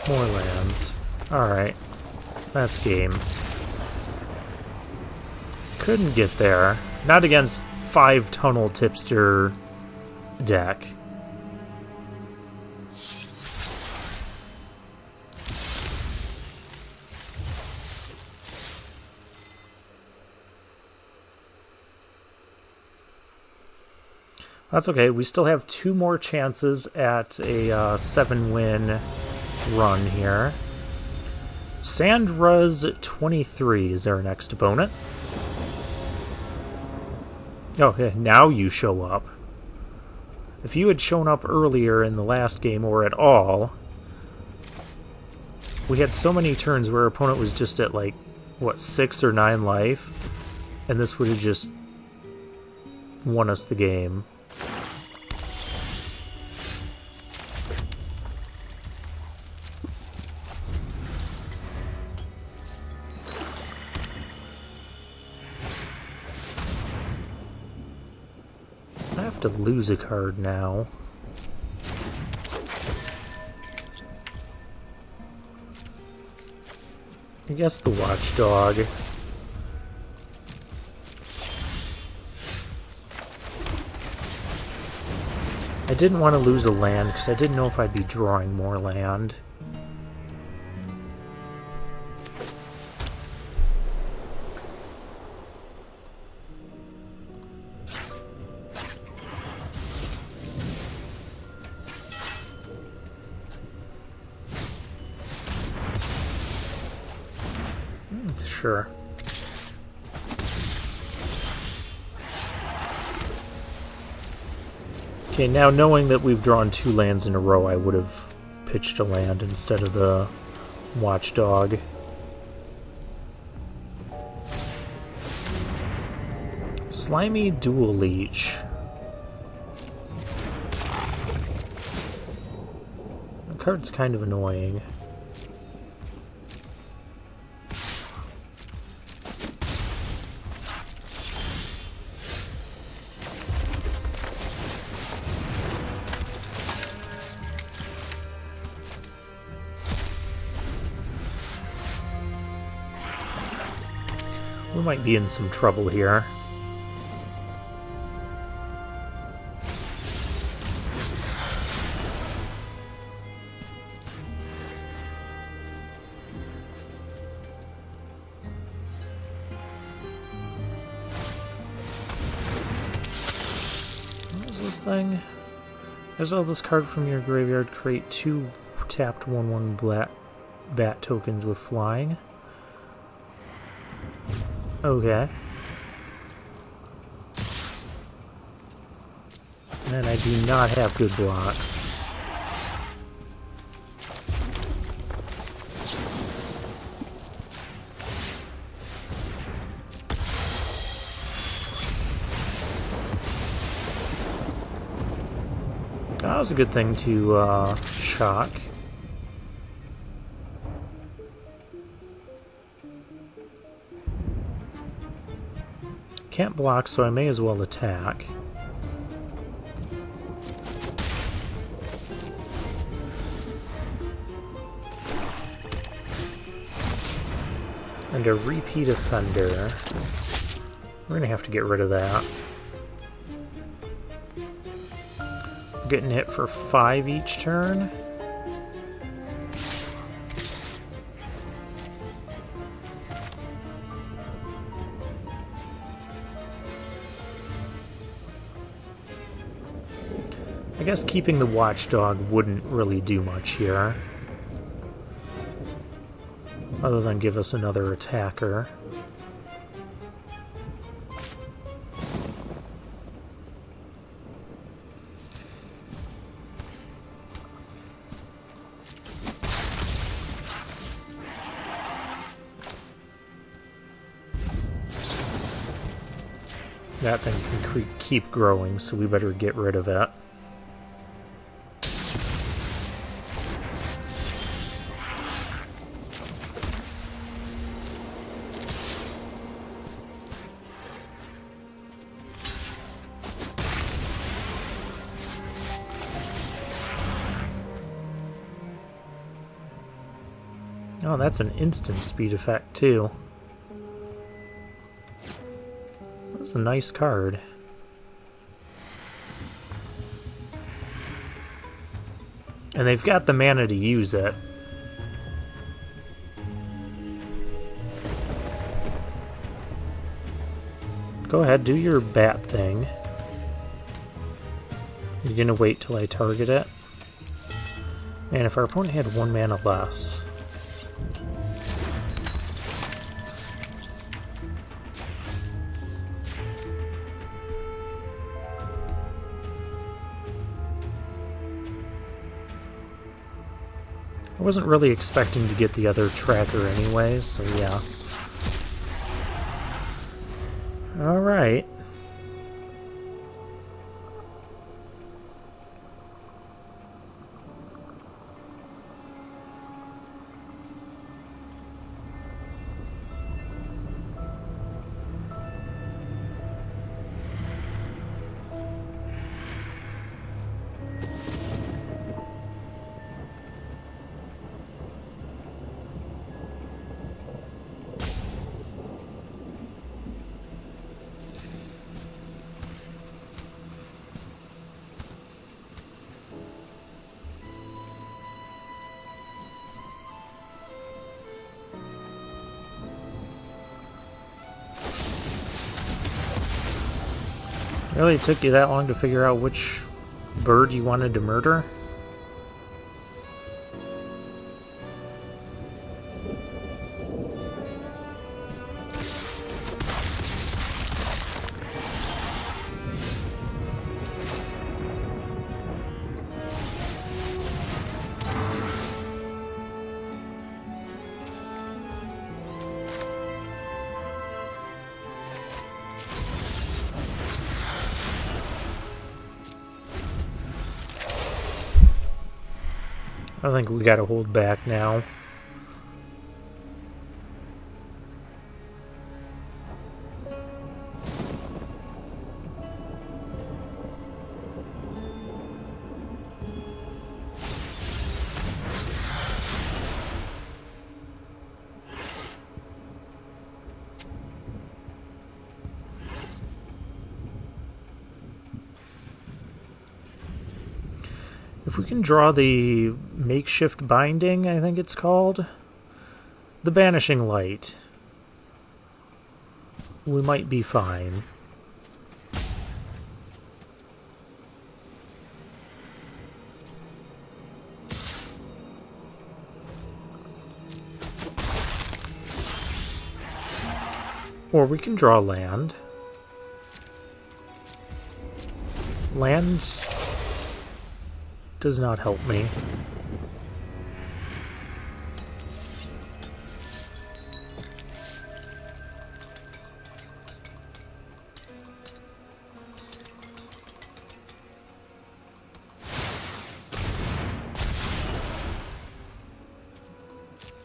More lands. Alright. That's game. Couldn't get there. Not against 5 Tunnel Tipster deck. That's okay. We still have 2 more chances at a 7-win run here. Sandruz 23 is our next opponent. Oh, yeah, now you show up. If you had shown up earlier in the last game or at all, we had so many turns where our opponent was just at like, what, 6 or 9 life, and this would have just won us the game. I have to lose a card now. I guess the Watchdog. I didn't want to lose a land because I didn't know if I'd be drawing more land. Sure. Okay, now knowing that we've drawn 2 lands in a row, I would have pitched a land instead of the Watchdog. Slimy Dual Leech. The card's kind of annoying. We might be in some trouble here. What was this thing? Exile this card from your graveyard, create 2 tapped 1/1 black bat tokens with flying. Okay. And I do not have good blocks. That was a good thing to shock. Can't block, so I may as well attack. And a repeat offender. We're gonna have to get rid of that. Getting hit for 5 each turn. I guess keeping the watchdog wouldn't really do much here. Other than give us another attacker. That thing can keep growing, so we better get rid of it. Oh, that's an instant speed effect, too. That's a nice card. And they've got the mana to use it. Go ahead, do your bat thing. You're gonna wait till I target it. And if our opponent had 1 mana less... I wasn't really expecting to get the other tracker anyways, so yeah. Alright. Really took you that long to figure out which bird you wanted to murder? I think we gotta hold back now. If we can draw the makeshift binding, I think it's called, the banishing light, we might be fine. Or we can draw land. Land does not help me.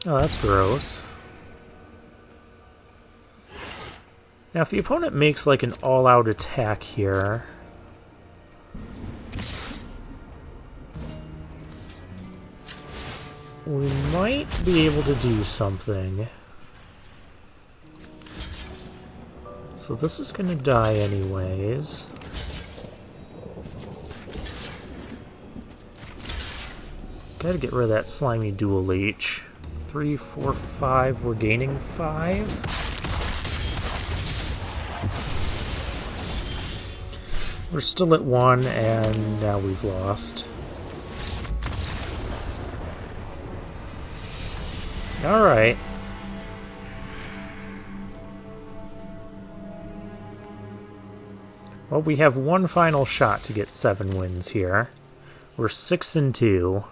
Oh, that's gross. Now, if the opponent makes like an all-out attack here, we might be able to do something. So this is going to die anyways. Gotta get rid of that slimy dual leech. 3, 4, 5. We're gaining 5. We're still at 1, and now we've lost. Alright. Well, we have one final shot to get 7 wins here. We're 6-2.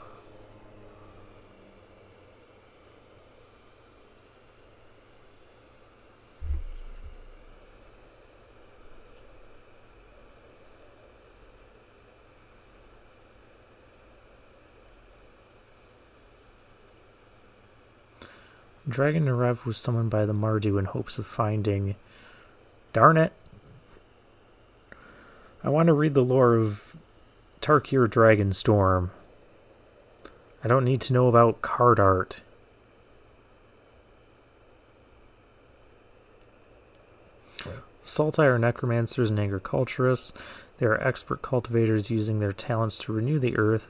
Dragon Narev was summoned by the Mardu in hopes of finding... Darn it! I want to read the lore of Tarkir Dragonstorm. I don't need to know about card art. Saltai are necromancers and agriculturists. They are expert cultivators using their talents to renew the earth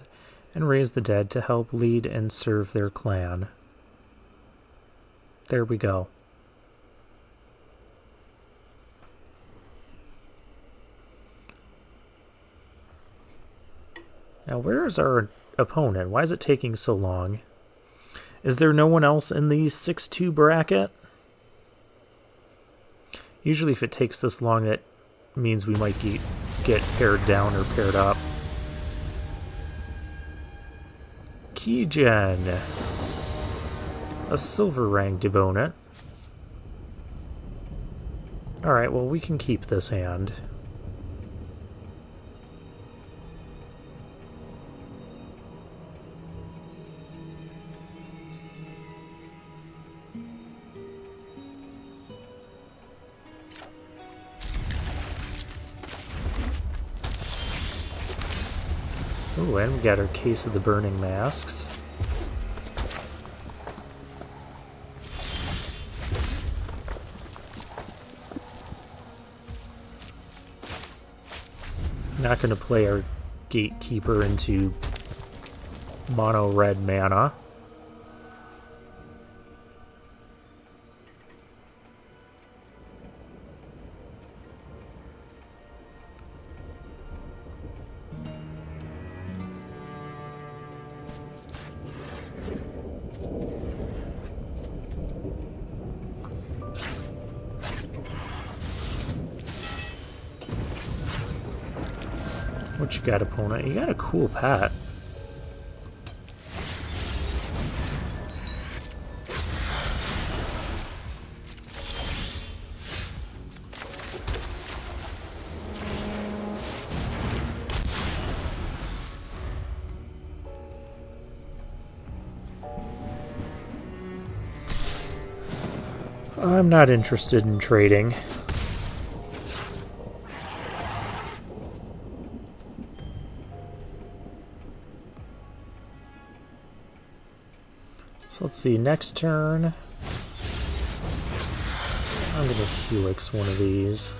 and raise the dead to help lead and serve their clan. There we go. Now, where is our opponent? Why is it taking so long? Is there no one else in the 6-2 bracket? Usually if it takes this long, that means we might get paired down or paired up. Keygen. A silver rank Debonent. Alright, well, we can keep this hand. Ooh, and we got our Case of the Burning Masks. Not going to play our Gatekeeper into mono red mana. What you got, opponent? You got a cool pet. I'm not interested in trading. So let's see, next turn. I'm going to Helix one of these.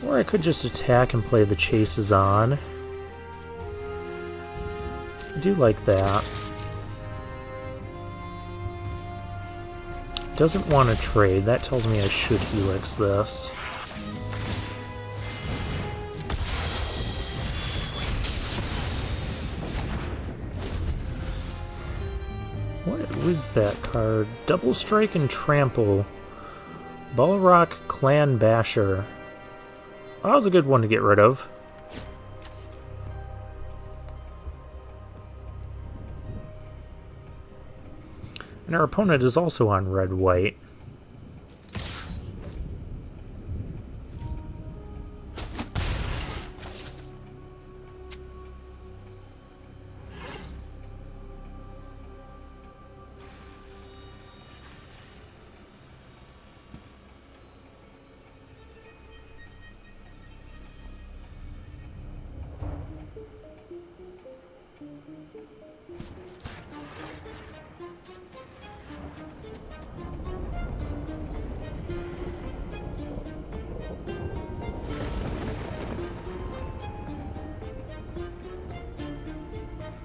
Or I could just attack and play the chases on. I do like that. Doesn't want to trade. That tells me I should Helix this. What is that card? Double Strike and Trample. Balrock Clan Basher. Oh, that was a good one to get rid of. And our opponent is also on red-white.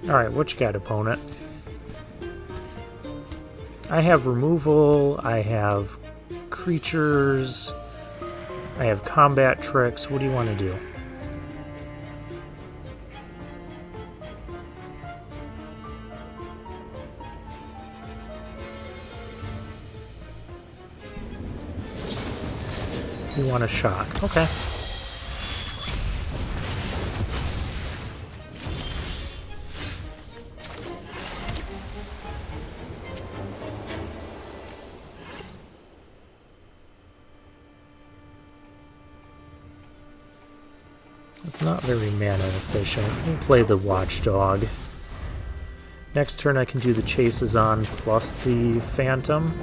Alright, what you got, opponent? I have removal, I have creatures, I have combat tricks. What do you want to do? You want a shock. Okay. It's not very mana efficient. We'll play the Watchdog. Next turn I can do the Chases on plus the Phantom.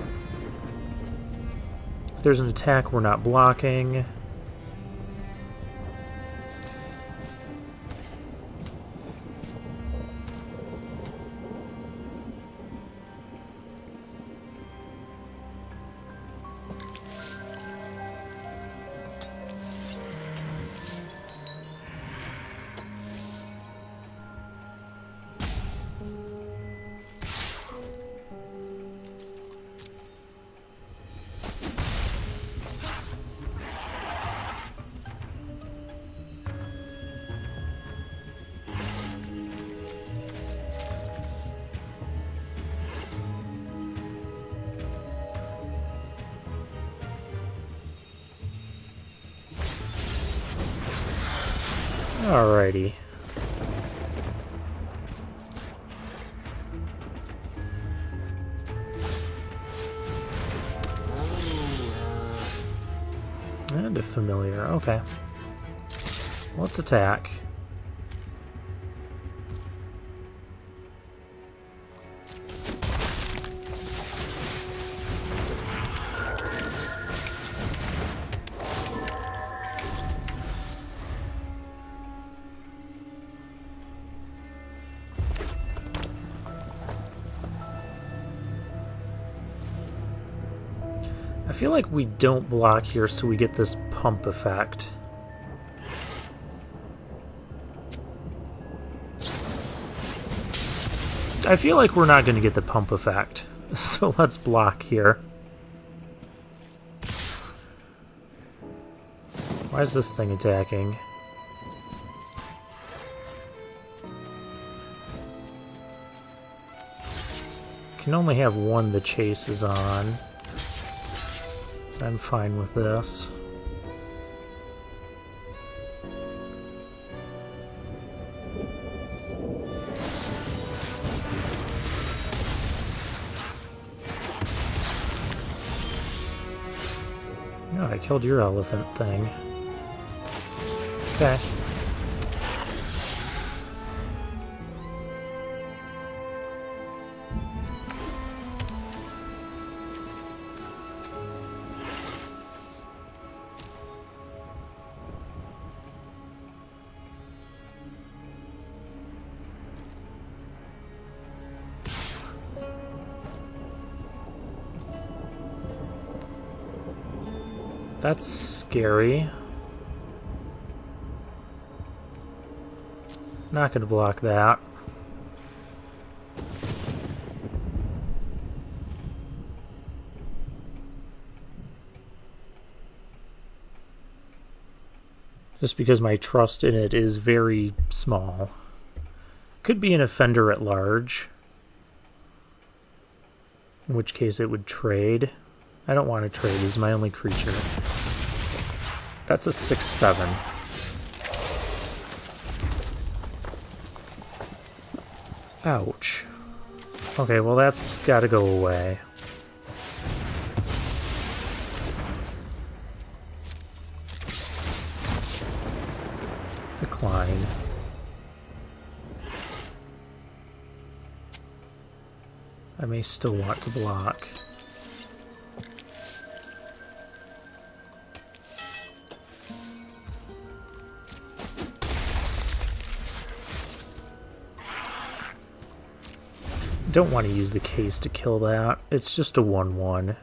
If there's an attack we're not blocking. Alrighty. And a familiar. Okay. Let's attack. I feel like we don't block here, so we get this pump effect. I feel like we're not going to get the pump effect, so let's block here. Why is this thing attacking? Can only have one the chase is on. I'm fine with this. Oh, I killed your elephant thing. Okay. That's scary. Not going to block that. Just because my trust in it is very small. Could be an offender at large. In which case it would trade. I don't want to trade, he's my only creature. That's a 6/7. Ouch. Okay, well that's gotta go away. Decline. I may still want to block. Don't want to use the case to kill that. It's just a 1/1.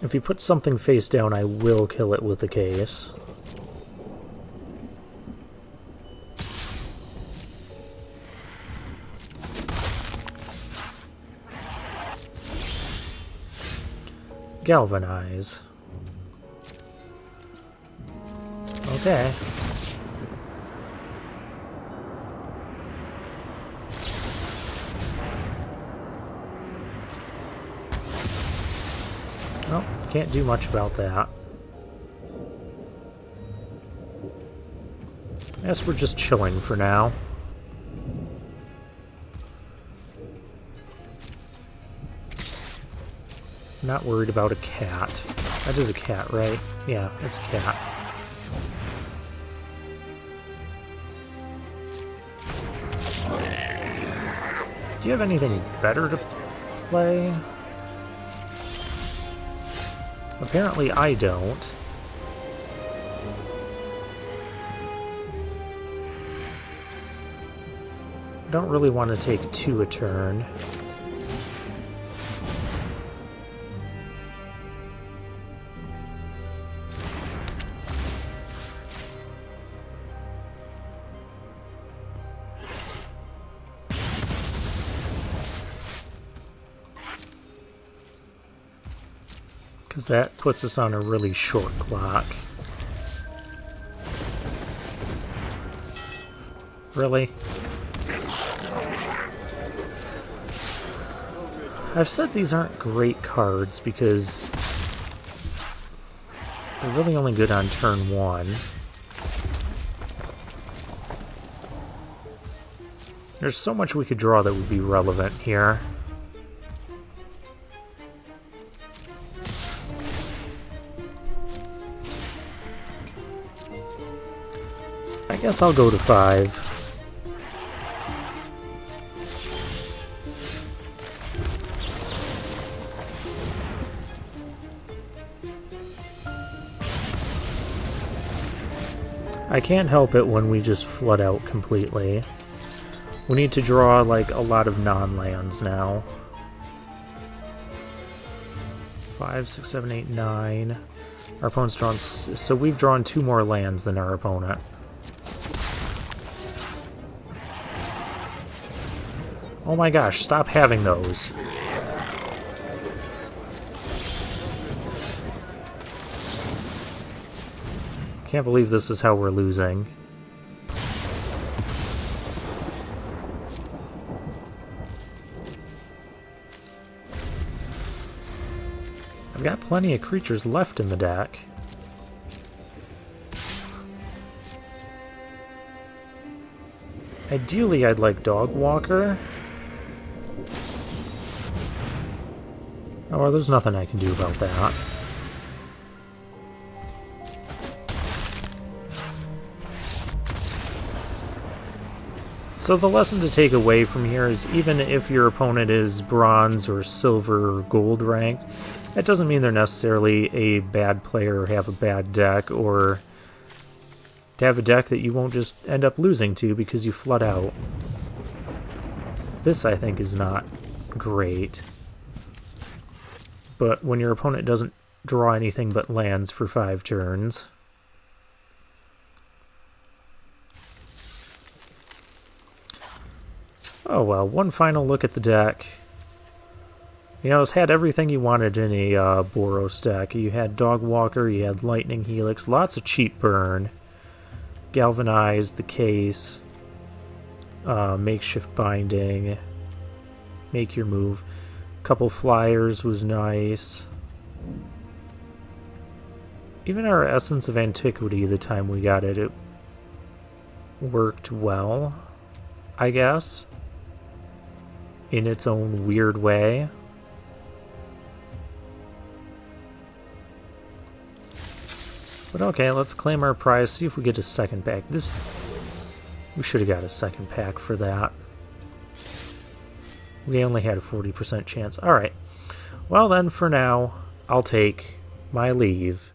If he puts something face down, I will kill it with the case. Galvanize. Okay. Well, can't do much about that. I guess we're just chilling for now. Not worried about a cat. That is a cat, right? Yeah, it's a cat. Do you have anything better to play? Apparently I don't. I don't really want to take 2 a turn. Because that puts us on a really short clock. Really? I've said these aren't great cards because they're really only good on turn 1. There's so much we could draw that would be relevant here. I guess I'll go to 5. I can't help it when we just flood out completely. We need to draw like a lot of non-lands now. 5, 6, 7, 8, 9. Our opponent's drawn... So we've drawn 2 more lands than our opponent. Oh my gosh, stop having those. Can't believe this is how we're losing. I've got plenty of creatures left in the deck. Ideally, I'd like Dog Walker. Oh, well, there's nothing I can do about that. So the lesson to take away from here is even if your opponent is bronze or silver or gold ranked, that doesn't mean they're necessarily a bad player or have a bad deck or to have a deck that you won't just end up losing to because you flood out. This, I think, is not great. But when your opponent doesn't draw anything but lands for 5 turns... Oh well, one final look at the deck. You know, it's had everything you wanted in a Boros deck. You had Dog Walker, you had Lightning Helix, lots of cheap burn. Galvanize, the Case, Makeshift Binding, Make Your Move. Couple Flyers was nice. Even our Essence of Antiquity, the time we got it, it worked well, I guess, in its own weird way. But okay, let's claim our prize, see if we get a second pack. We should have got a second pack for that. We only had a 40% chance. Alright. Well then, for now, I'll take my leave